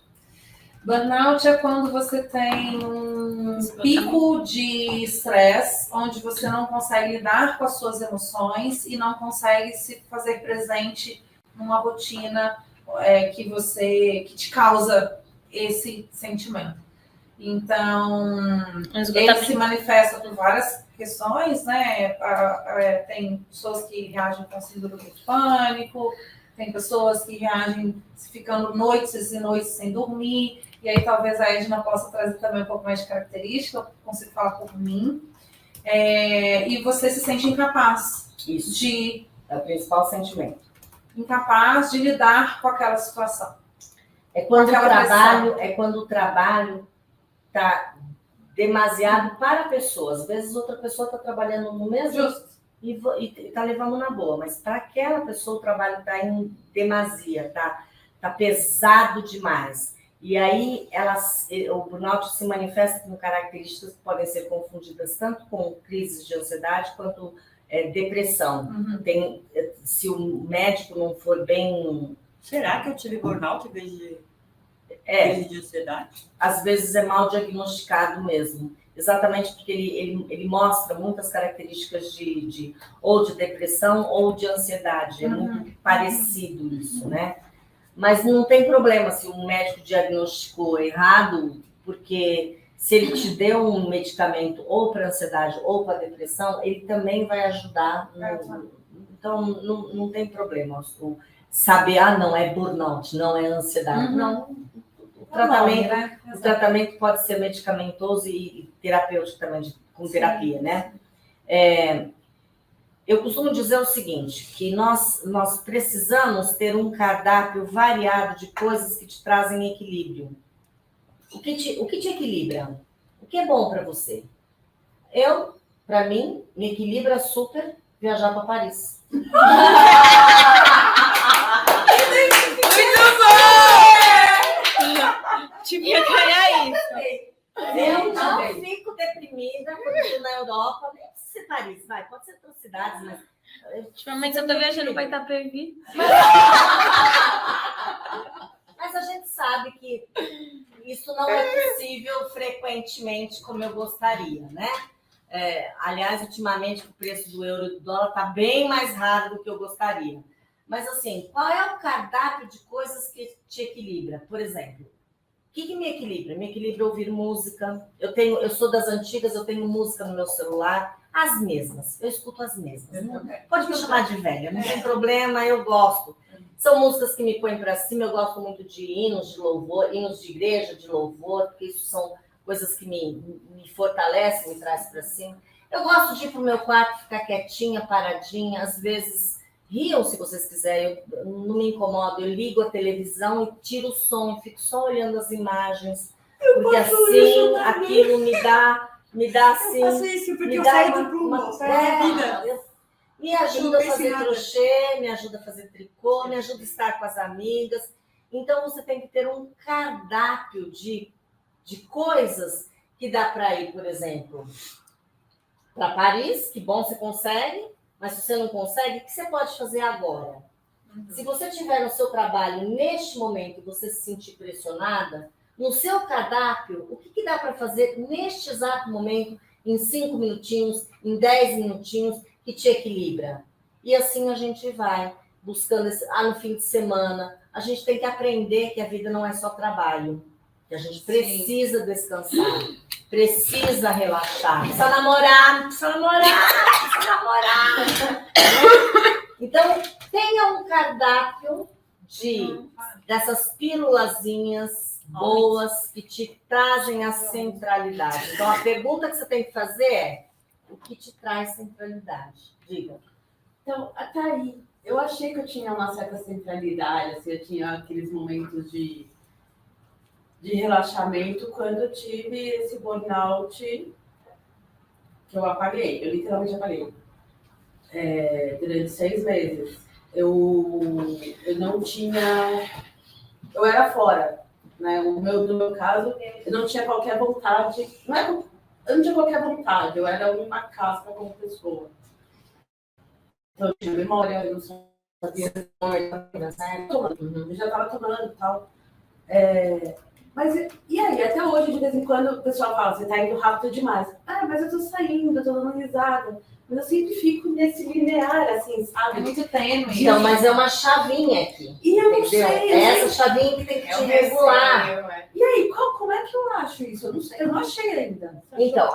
Speaker 6: Burnout é quando você tem um pico de estresse, onde você não consegue lidar com as suas emoções e não consegue se fazer presente numa rotina que te causa esse sentimento. Então, ele se manifesta por várias questões, né? Tem pessoas que reagem com síndrome de pânico, tem pessoas que reagem ficando noites e noites sem dormir, e aí talvez a Edna possa trazer também um pouco mais de característica, eu consigo falar por mim. E você se sente incapaz.
Speaker 2: Isso. É o principal sentimento.
Speaker 6: Incapaz de lidar com aquela situação.
Speaker 2: É quando o trabalho está demasiado para a pessoa. Às vezes outra pessoa está trabalhando no mesmo e está levando na boa, mas para aquela pessoa o trabalho está em demasia, tá pesado demais. E aí o burnout se manifesta com características que podem ser confundidas tanto com crises de ansiedade quanto depressão.
Speaker 6: Uhum.
Speaker 2: Se o médico não for bem...
Speaker 7: Será que eu tive burnout em vez de crise de ansiedade?
Speaker 2: Às vezes é mal diagnosticado mesmo. Exatamente porque ele mostra muitas características ou de depressão ou de ansiedade. É muito parecido isso, né? Mas não tem problema se um médico diagnosticou errado, porque se ele te deu um medicamento ou para ansiedade ou para depressão, ele também vai ajudar. Então, não tem problema. Saber, não é burnout, não é ansiedade. Não. O tratamento pode ser medicamentoso e terapêutico também, com terapia, né? Eu costumo dizer o seguinte, que nós precisamos ter um cardápio variado de coisas que te trazem equilíbrio. O que te equilibra? O que é bom para você? Para mim, me equilibra super viajar para Paris.
Speaker 5: Muito bom! Devia ganhar isso.
Speaker 2: Eu não fico deprimida quando estou na Europa, nem precisa ser Paris, pode ser outras cidades, mas...
Speaker 5: Ultimamente eu tô viajando para Itapevi.
Speaker 2: Mas a gente sabe que isso não é possível frequentemente como eu gostaria, né? Aliás, ultimamente o preço do euro e do dólar está bem mais raro do que eu gostaria. Mas assim, qual é o cardápio de coisas que te equilibra? Por exemplo, o que me equilibra? Me equilibra ouvir música. Eu sou das antigas, eu tenho música no meu celular, as mesmas. Eu escuto as mesmas. Pode me chamar de velha, não tem problema, eu gosto. São músicas que me põem para cima, eu gosto muito de hinos de louvor, hinos de igreja, de louvor, porque isso são coisas que me fortalecem, me trazem para cima. Eu gosto de ir para o meu quarto, ficar quietinha, paradinha, às vezes riam se vocês quiserem, eu não me incomodo, eu ligo a televisão e tiro o som, e fico só olhando as imagens, porque assim aquilo me dá assim...
Speaker 7: Eu faço isso porque eu saio do prumo,
Speaker 2: me ajuda a fazer crochê, me ajuda a fazer tricô, me ajuda a estar com as amigas. Então, você tem que ter um cardápio de coisas que dá para ir, por exemplo, para Paris, que bom, você consegue, mas se você não consegue, o que você pode fazer agora? Se você tiver no seu trabalho, neste momento, você se sentir pressionada, no seu cardápio, o que dá para fazer neste exato momento, em 5 minutinhos, em 10 minutinhos, que te equilibra? E assim a gente vai buscando no fim de semana. A gente tem que aprender que a vida não é só trabalho, que a gente precisa descansar, precisa relaxar, precisa namorar. Então, tenha um cardápio dessas pílulazinhas boas que te trazem a centralidade. Então, a pergunta que você tem que fazer é: o que te traz centralidade? Diga.
Speaker 4: Então, até aí, eu achei que eu tinha uma certa centralidade, assim, eu tinha aqueles momentos de relaxamento quando eu tive esse burnout que eu apaguei, eu literalmente apaguei. Durante 6 meses. Eu não tinha... Eu era fora, né? No meu caso, eu não tinha qualquer vontade, eu não tinha qualquer vontade, eu era uma casca como pessoa. Então, eu tinha memória, eu não sabia, eu já estava tomando e tal. Mas, e aí, até hoje, de vez em quando, o pessoal fala, você tá indo rápido demais. Mas eu tô saindo, eu tô dando risada. Mas eu sempre fico nesse linear, assim, sabe?
Speaker 6: É muito tênue.
Speaker 2: Então, mas é uma chavinha aqui.
Speaker 4: E eu não sei.
Speaker 2: É essa chavinha que tem que te regular.
Speaker 4: E aí, como é que eu acho isso? Eu não sei, eu não achei ainda.
Speaker 2: Então,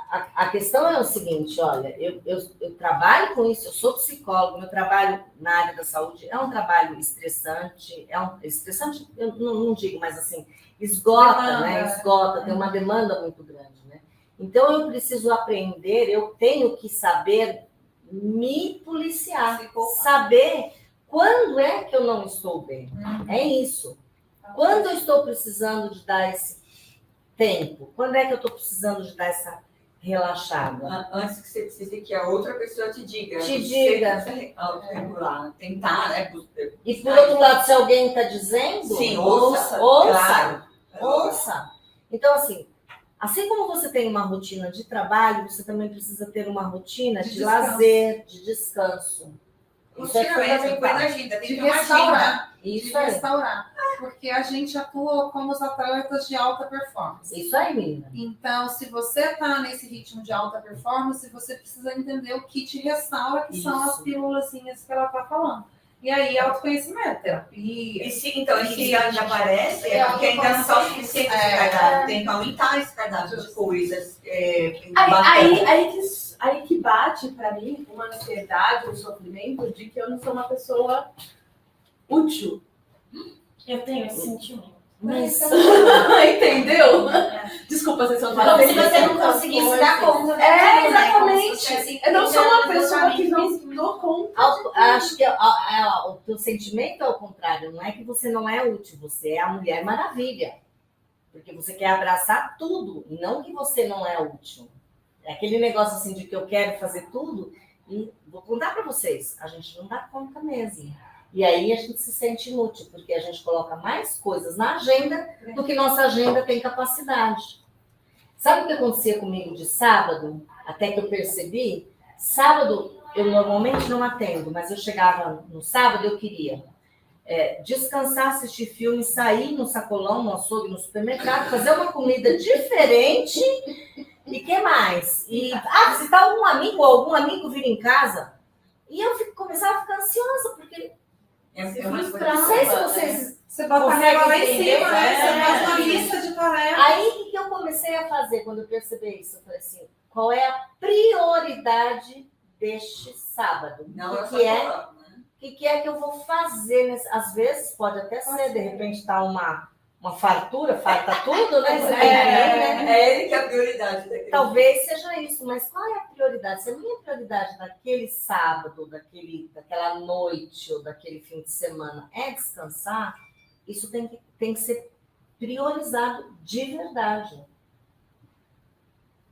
Speaker 2: a questão é o seguinte, olha, eu trabalho com isso, eu sou psicóloga, meu trabalho na área da saúde é um trabalho estressante, estressante, eu não digo, mas assim, esgota, né? Esgota, tem uma demanda muito grande, né? Então, eu preciso aprender, eu tenho que saber me policiar, saber quando é que eu não estou bem. É isso. Quando eu estou precisando de dar esse tempo? Quando é que eu estou precisando de dar essa relaxada?
Speaker 9: Antes que você precise que a outra pessoa te diga.
Speaker 2: Te diga.
Speaker 9: Regular, tentar, né?
Speaker 2: E por outro lado, se alguém está dizendo,
Speaker 9: sim,
Speaker 2: ouça.
Speaker 9: Claro.
Speaker 2: Ouça. Então, assim como você tem uma rotina de trabalho, você também precisa ter uma rotina de lazer, de descanso. Isso é fundamental.
Speaker 6: De restaurar.
Speaker 2: Isso
Speaker 6: de
Speaker 2: aí.
Speaker 6: restaurar. Porque a gente atua como os atletas de alta performance.
Speaker 2: Isso aí, menina.
Speaker 6: Então, se você está nesse ritmo de alta performance, você precisa entender o que te restaura, que são as pílulazinhas que ela está falando. E aí, autoconhecimento, terapia.
Speaker 9: Então, esse já aparece, porque ainda não está o suficiente esse cardápio. Tem que aumentar esse cardápio de coisas.
Speaker 4: Aí que bate para mim uma ansiedade, um sofrimento de que eu não sou uma pessoa útil.
Speaker 5: Eu tenho esse sentimento.
Speaker 2: Mas
Speaker 4: Entendeu? Desculpa, vocês são
Speaker 2: Mas se você não conseguir se dar conta daquilo, né?
Speaker 4: exatamente. Eu não sou uma pessoa que não dou conta.
Speaker 2: Acho que o teu sentimento é o contrário. Não é que você não é útil, você é a Mulher Maravilha. Porque você quer abraçar tudo, e não que você não é útil. É aquele negócio assim de que eu quero fazer tudo, e vou contar para vocês, a gente não dá conta mesmo. E aí a gente se sente inútil, porque a gente coloca mais coisas na agenda do que nossa agenda tem capacidade. Sabe o que acontecia comigo de sábado? Até que eu percebi, sábado eu normalmente não atendo, mas eu chegava no sábado eu queria descansar, assistir filme, sair no sacolão, no açougue, no supermercado, fazer uma comida diferente e que mais? E visitar algum amigo vir em casa. E eu começava a ficar ansiosa, porque não sei se vocês
Speaker 6: Você bota a régua lá em cima, né? Você
Speaker 2: É.
Speaker 6: faz uma lista de tarefas.
Speaker 2: Aí, o que eu comecei a fazer quando eu percebi isso? Eu falei assim, qual é a prioridade deste sábado?
Speaker 9: Não,
Speaker 2: O que é que eu vou fazer? Às vezes, pode até ser, de repente, tá uma fartura, farta tudo, né? Você tem que ir, né?
Speaker 9: É ele que é a prioridade daquele.
Speaker 2: Talvez seja isso, mas qual é a prioridade? Se a minha prioridade daquele sábado, daquela noite ou daquele fim de semana é descansar, isso tem que ser priorizado de verdade.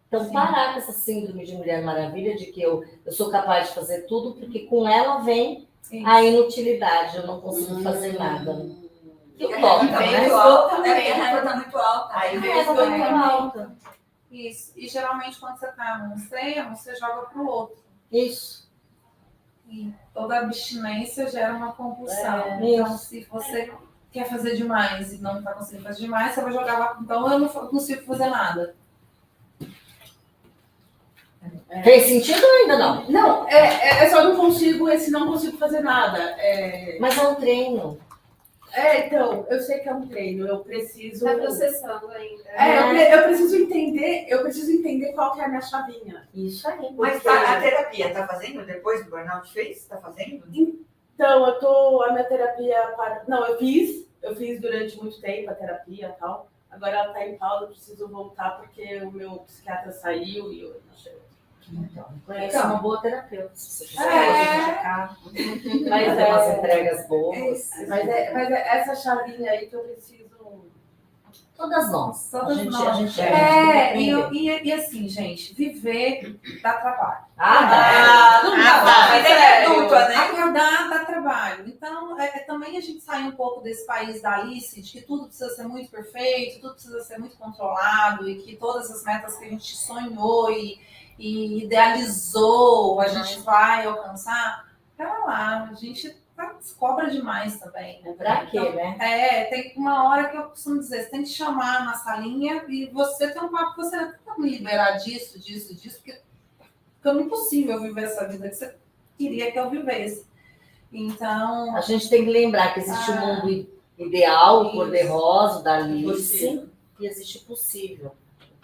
Speaker 2: Então, parar com essa síndrome de Mulher Maravilha, de que eu sou capaz de fazer tudo, porque com ela vem a inutilidade, eu não consigo fazer nada. Que
Speaker 9: A
Speaker 2: toca,
Speaker 9: régua tá
Speaker 2: né?
Speaker 9: muito alta, porque a régua tá muito alta.
Speaker 6: Aí
Speaker 2: A
Speaker 6: vem
Speaker 2: régua
Speaker 6: o
Speaker 2: tá muito alta.
Speaker 6: Isso. E geralmente quando você tá num extremo, você joga pro outro.
Speaker 2: Isso.
Speaker 6: E toda abstinência gera uma compulsão.
Speaker 2: É,
Speaker 6: Então,
Speaker 2: isso.
Speaker 6: se você quer fazer demais e não tá conseguindo fazer demais, você vai jogar lá. Então, eu não consigo fazer nada.
Speaker 2: Fez sentido ou ainda não?
Speaker 4: Não, é só não consigo fazer nada.
Speaker 2: Mas é um treino.
Speaker 4: Então, eu sei que é um treino, eu preciso.
Speaker 10: Tá processando ainda.
Speaker 4: Eu preciso entender qual que é a minha chavinha.
Speaker 2: Isso aí.
Speaker 9: Mas a terapia tá fazendo? Depois do burnout fez? Tá fazendo?
Speaker 4: Então, a minha terapia. Não, eu fiz durante muito tempo a terapia e tal. Agora ela tá em pausa, eu preciso voltar porque o meu psiquiatra saiu e eu não chego.
Speaker 2: Então, conheço uma boa terapeuta. Se você quiser ficar,
Speaker 4: Mas
Speaker 2: fazer umas entregas boas.
Speaker 4: Mas é essa chavinha aí que eu preciso.
Speaker 2: Todas nós.
Speaker 6: Todas
Speaker 2: a gente,
Speaker 6: nós.
Speaker 2: A gente
Speaker 6: E assim, gente, viver dá trabalho.
Speaker 9: Não dá. Mas é adulto, né?
Speaker 6: Acordar dá trabalho. Então, também a gente sai um pouco desse país da Alice, de que tudo precisa ser muito perfeito, tudo precisa ser muito controlado, e que todas as metas que a gente sonhou e idealizou, a gente vai alcançar. Pera lá, a gente cobra demais também, né?
Speaker 2: Pra quê, né?
Speaker 6: Tem uma hora que eu costumo dizer, você tem que chamar na salinha e você tem um papo que você não tem como liberar disso, porque fica impossível viver essa vida que você queria que eu vivesse. Então...
Speaker 2: A gente tem que lembrar que existe o mundo ideal, o cor-de-rosa, da Alice, e existe o possível.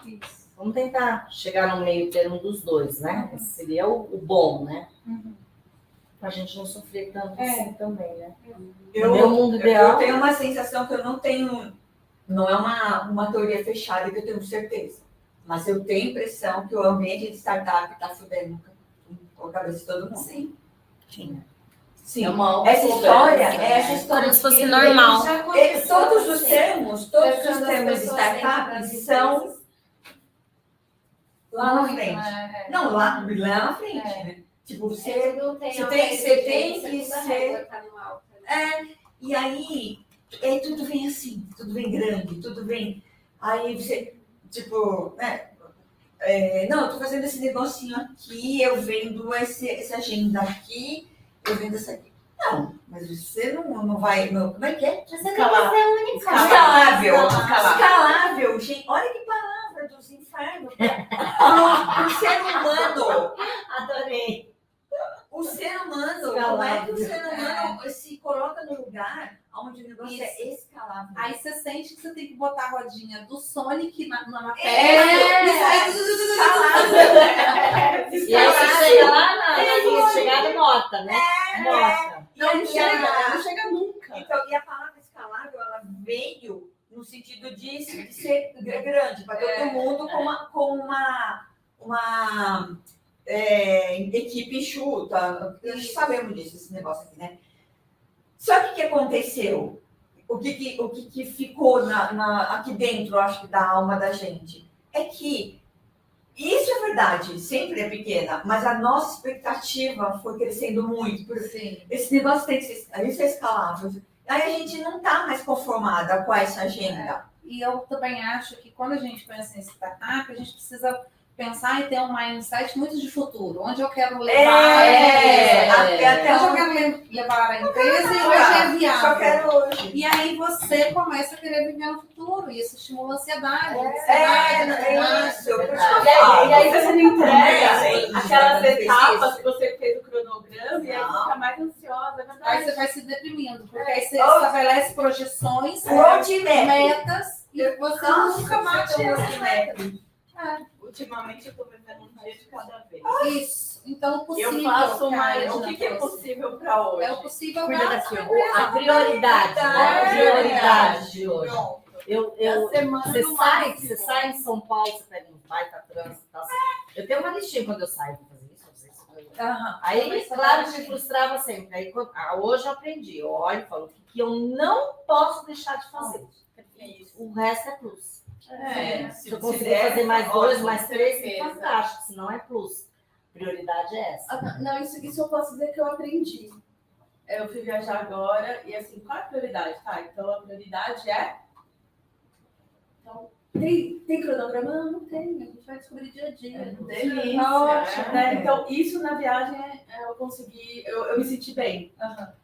Speaker 6: Isso.
Speaker 2: Vamos tentar chegar no meio termo dos dois, né? Esse seria o bom, né? Pra gente não sofrer tanto assim também, né? Meu mundo ideal.
Speaker 9: Eu tenho uma sensação que eu não tenho. Não é uma teoria fechada que eu tenho certeza. Mas eu tenho a impressão que o ambiente de startup está fudendo com a cabeça de todo mundo.
Speaker 8: Sim.
Speaker 9: Sim.
Speaker 8: É uma
Speaker 9: Essa história
Speaker 5: Como se fosse
Speaker 9: que-
Speaker 5: normal.
Speaker 9: Todos os termos de startup são lá na frente. Não, lá na frente, né? Tipo, você tem que ser. E aí, tudo vem assim, tudo vem grande, tudo vem. Aí você, tipo, não, eu tô fazendo esse negocinho aqui, eu vendo essa agenda aqui, eu vendo essa aqui. Não, mas você não vai. Como é que é?
Speaker 2: Você tem que ser única.
Speaker 9: Escalável, gente. Olha que palavra dos infernos. O ser humano.
Speaker 2: Adorei.
Speaker 9: O ser humano, como é que o ser humano se coloca no lugar onde o negócio é escalável?
Speaker 6: Aí você sente que você tem que botar a rodinha do Sonic na
Speaker 2: E aí você chega lá na linha de chegada e nota, né? Nota.
Speaker 4: Não chega nunca.
Speaker 9: Então, e a palavra escalável, ela veio no de ser grande, para todo mundo com uma equipe enxuta. Nós sabemos disso, esse negócio aqui, né? Só que o que aconteceu? O que ficou aqui dentro, acho que da alma da gente, é que isso é verdade, sempre é pequena, mas a nossa expectativa foi crescendo muito. Porque esse negócio tem que ser, isso é escalável. Aí a gente não está mais conformada com essa agenda.
Speaker 6: E eu também acho que quando a gente pensa em startup, a gente precisa pensar e ter um mindset muito de futuro. Onde eu quero levar a empresa.
Speaker 9: Até
Speaker 6: Onde eu quero levar a empresa e hoje é viável.
Speaker 9: Só quero hoje.
Speaker 6: E aí você começa a querer viver no futuro. E isso estimula a ansiedade.
Speaker 9: Isso.
Speaker 4: E aí você não entrega
Speaker 9: Sim,
Speaker 4: aquelas
Speaker 9: sim,
Speaker 4: etapas
Speaker 9: isso.
Speaker 4: que você fez o cronograma e aí você fica mais ansiosa, é verdade.
Speaker 6: Aí você vai se deprimindo. Porque aí você estabelece projeções, metas, e você nunca bate essas metas.
Speaker 3: Ultimamente eu tô vivendo um dia de cada vez.
Speaker 6: Isso. Então, o possível.
Speaker 3: Eu faço
Speaker 6: cara,
Speaker 3: o que é possível para hoje.
Speaker 6: É o possível
Speaker 2: Cuida
Speaker 6: para
Speaker 2: daqui, a prioridade, né? A prioridade de hoje.
Speaker 3: Pronto.
Speaker 2: Você sai em São Paulo, você pega um baita trânsito e tal. Eu tenho uma listinha quando eu saio para fazer isso, fazer isso. Aí, claro, me frustrava sempre. Aí, hoje eu aprendi. Eu olho e falo, o que eu não posso deixar de fazer. O resto é plus. Se eu conseguir fazer mais 2, mais 3, é fantástico. Se não é plus. Prioridade é essa.
Speaker 4: Não, isso eu posso dizer que eu aprendi. Eu fui viajar agora e assim, qual é a prioridade? Tá, então a prioridade é... Então, tem cronograma? Não tem, a gente vai descobrir dia a dia.
Speaker 3: Delícia.
Speaker 4: Ótimo, né? Então, isso na viagem eu consegui, eu me senti bem.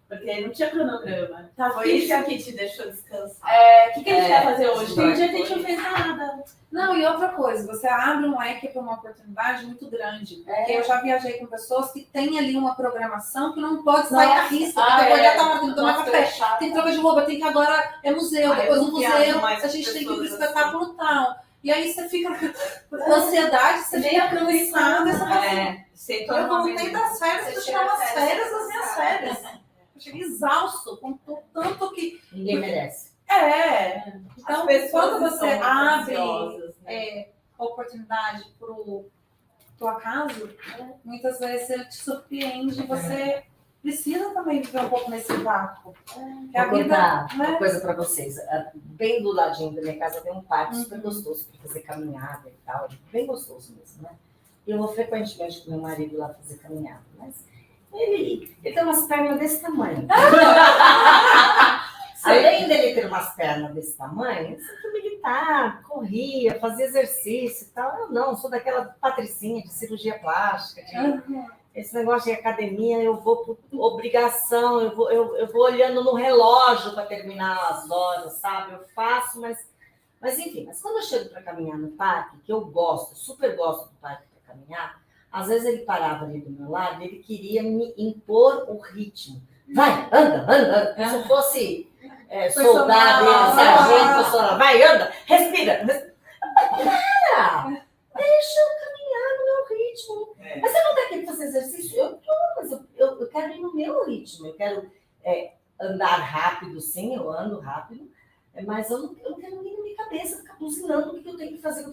Speaker 4: Porque não tinha cronograma. Tá,
Speaker 3: Foi isso que te deixou descansar.
Speaker 4: O que a gente vai fazer hoje? Tem dia que a gente não fez nada.
Speaker 6: Não, e outra coisa, você abre um leque para uma oportunidade muito grande. Porque eu já viajei com pessoas que têm ali uma programação que não pode sair à risca. Porque agora já tá tem que tomar café, tem troca de roupa, tem que agora é museu, depois no museu, a gente tem que ir pro espetáculo tal. E aí você fica com ansiedade, você fica cansada. Eu voltei das férias, eu tirava as férias das minhas férias. Eu cheguei exausto, com tanto que...
Speaker 2: Ninguém merece.
Speaker 6: Então, quando você abre oportunidade para o acaso, muitas vezes ele te surpreende e você precisa também viver um pouco nesse vácuo.
Speaker 2: Vou contar uma coisa para vocês. Bem do ladinho da minha casa tem um parque super gostoso para fazer caminhada e tal. Bem gostoso mesmo, né? E eu vou frequentemente com meu marido lá fazer caminhada. Mas ele tem umas pernas desse tamanho. Além dele ter umas pernas desse tamanho, eu sempre militar, corria, fazia exercício e tal. Eu não, sou daquela patricinha de cirurgia plástica, esse negócio de academia, eu vou por obrigação, eu vou olhando no relógio para terminar as horas, sabe? Eu faço, mas enfim. Mas quando eu chego para caminhar no parque, que eu gosto, super gosto do parque para caminhar, às vezes ele parava ali do meu lado e ele queria me impor o ritmo. Vai, anda. Se eu fosse soldado, sargento, vai, anda, respira. Cara, deixa eu caminhar no meu ritmo. Mas você não tá aqui para fazer exercício? Eu tô, mas eu quero ir no meu ritmo. Eu quero andar rápido, sim, eu ando rápido, mas eu não quero ninguém na minha cabeça ficar buzinando o que eu tenho que fazer.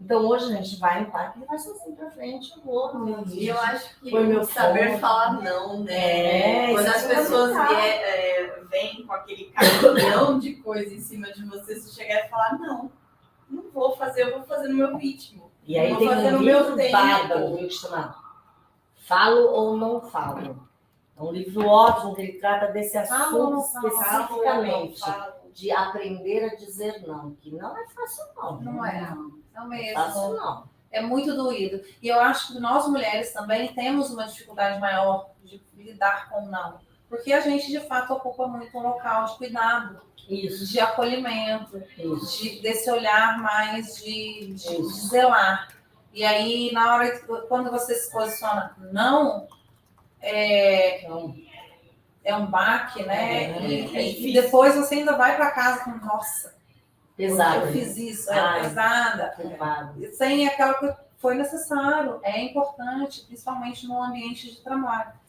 Speaker 2: Então hoje a gente vai no parque e vai sozinho pra frente, eu vou no meu ritmo.
Speaker 8: E eu acho que saber falar não,
Speaker 3: né?
Speaker 8: Quando as pessoas vêm com aquele caminhão de coisa em cima de você, você chegar e falar, não vou fazer, eu vou fazer no meu ritmo.
Speaker 2: E aí tem um livro bárbaro, viu, chamado Falo ou Não Falo. É um livro ótimo que ele trata desse assunto especificamente, de aprender a dizer não, que não é fácil não.
Speaker 6: Não é mesmo.
Speaker 2: Fácil não.
Speaker 6: É muito doído. E eu acho que nós mulheres também temos uma dificuldade maior de lidar com o não. Porque a gente, de fato, ocupa muito um local de cuidado, de acolhimento, desse olhar mais de zelar. E aí, na hora, quando você se posiciona não, é um baque, né? E depois você ainda vai para casa com, nossa,
Speaker 2: pesado,
Speaker 6: eu fiz isso, pesada. Sem aquela que foi necessário, é importante, principalmente no ambiente de trabalho.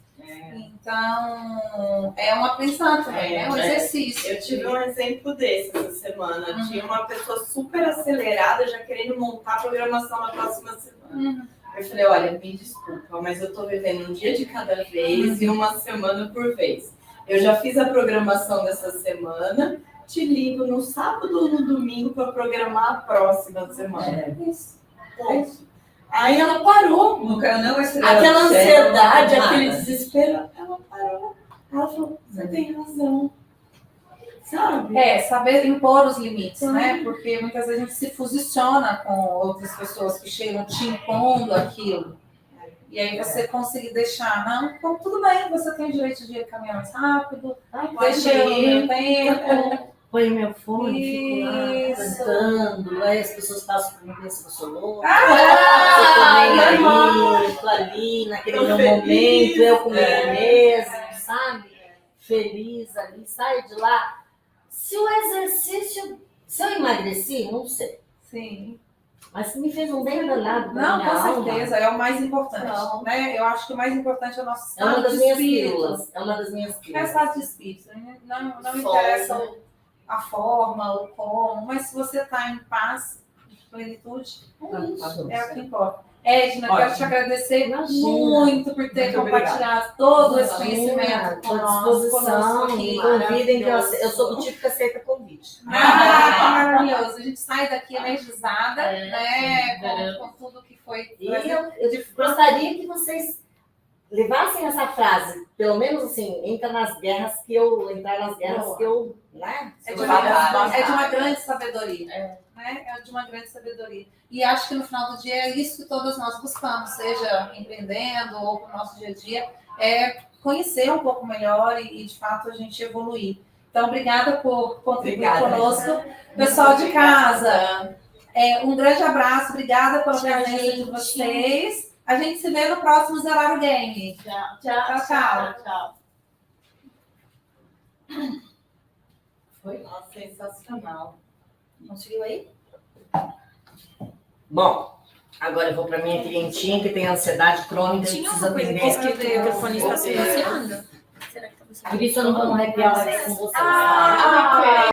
Speaker 6: Então, é um aprendizado também, é um exercício.
Speaker 8: Eu tive um exemplo desse essa semana. Tinha uma pessoa super acelerada, já querendo montar a programação na próxima semana. Eu falei, olha, me desculpa, mas eu tô vivendo um dia de cada vez e uma semana por vez. Eu já fiz a programação dessa semana, te ligo no sábado ou no domingo para programar a próxima semana. Isso. Aí ela parou. Aquela ansiedade, aquele desespero, ela parou. Ela falou, você tem razão. Sabe?
Speaker 6: Saber impor os limites, né? Porque muitas vezes a gente se posiciona com outras pessoas que chegam te impondo aquilo. E aí você conseguir deixar, não, então tudo bem, você tem o direito de caminhar mais rápido, deixa eu no meu tempo.
Speaker 2: Põe meu fone, fico lá cantando, aí as pessoas passam por mim e pensam que eu sou louca. Eu tô ali, naquele meu momento, eu comigo mesmo, sabe? Feliz ali, saio de lá. Se o exercício, se eu emagreci, não sei.
Speaker 6: Sim.
Speaker 2: Mas me fez um bem danado.
Speaker 6: Não, com certeza, é o mais importante. Né? Eu acho que o mais importante é o nosso estado
Speaker 2: é uma das
Speaker 6: de
Speaker 2: minhas
Speaker 6: espírito.
Speaker 2: pílulas. É uma das minhas pílulas.
Speaker 6: É estado de espírito. Não interessa a forma, o como, mas se você está em paz, em plenitude, é o que importa. Edna, eu quero te agradecer muito por ter compartilhado todo esse conhecimento com nós, conosco aqui.
Speaker 2: Convidem, eu sou do tipo que aceita convite.
Speaker 6: Maravilhoso. A gente sai daqui energizada, né, com tudo que foi.
Speaker 2: E eu gostaria que vocês levassem essa frase, pelo menos assim, entrar nas guerras que eu, né?
Speaker 6: É de uma grande sabedoria. Né? É de uma grande sabedoria. E acho que no final do dia é isso que todos nós buscamos, seja empreendendo ou no nosso dia a dia, é conhecer um pouco melhor e de fato a gente evoluir. Então, obrigada por contribuir conosco. Pessoal de casa, um grande abraço, obrigada pela presença de vocês. A gente se vê no próximo Zeraro Game. Tchau.
Speaker 8: Foi sensacional.
Speaker 5: Conseguiu aí?
Speaker 2: Bom, agora eu vou para minha clientinha que tem ansiedade crônica e precisa aprender.
Speaker 5: Que o microfone está silenciando? Será que está
Speaker 2: Por isso eu não vou no happy hour com vocês.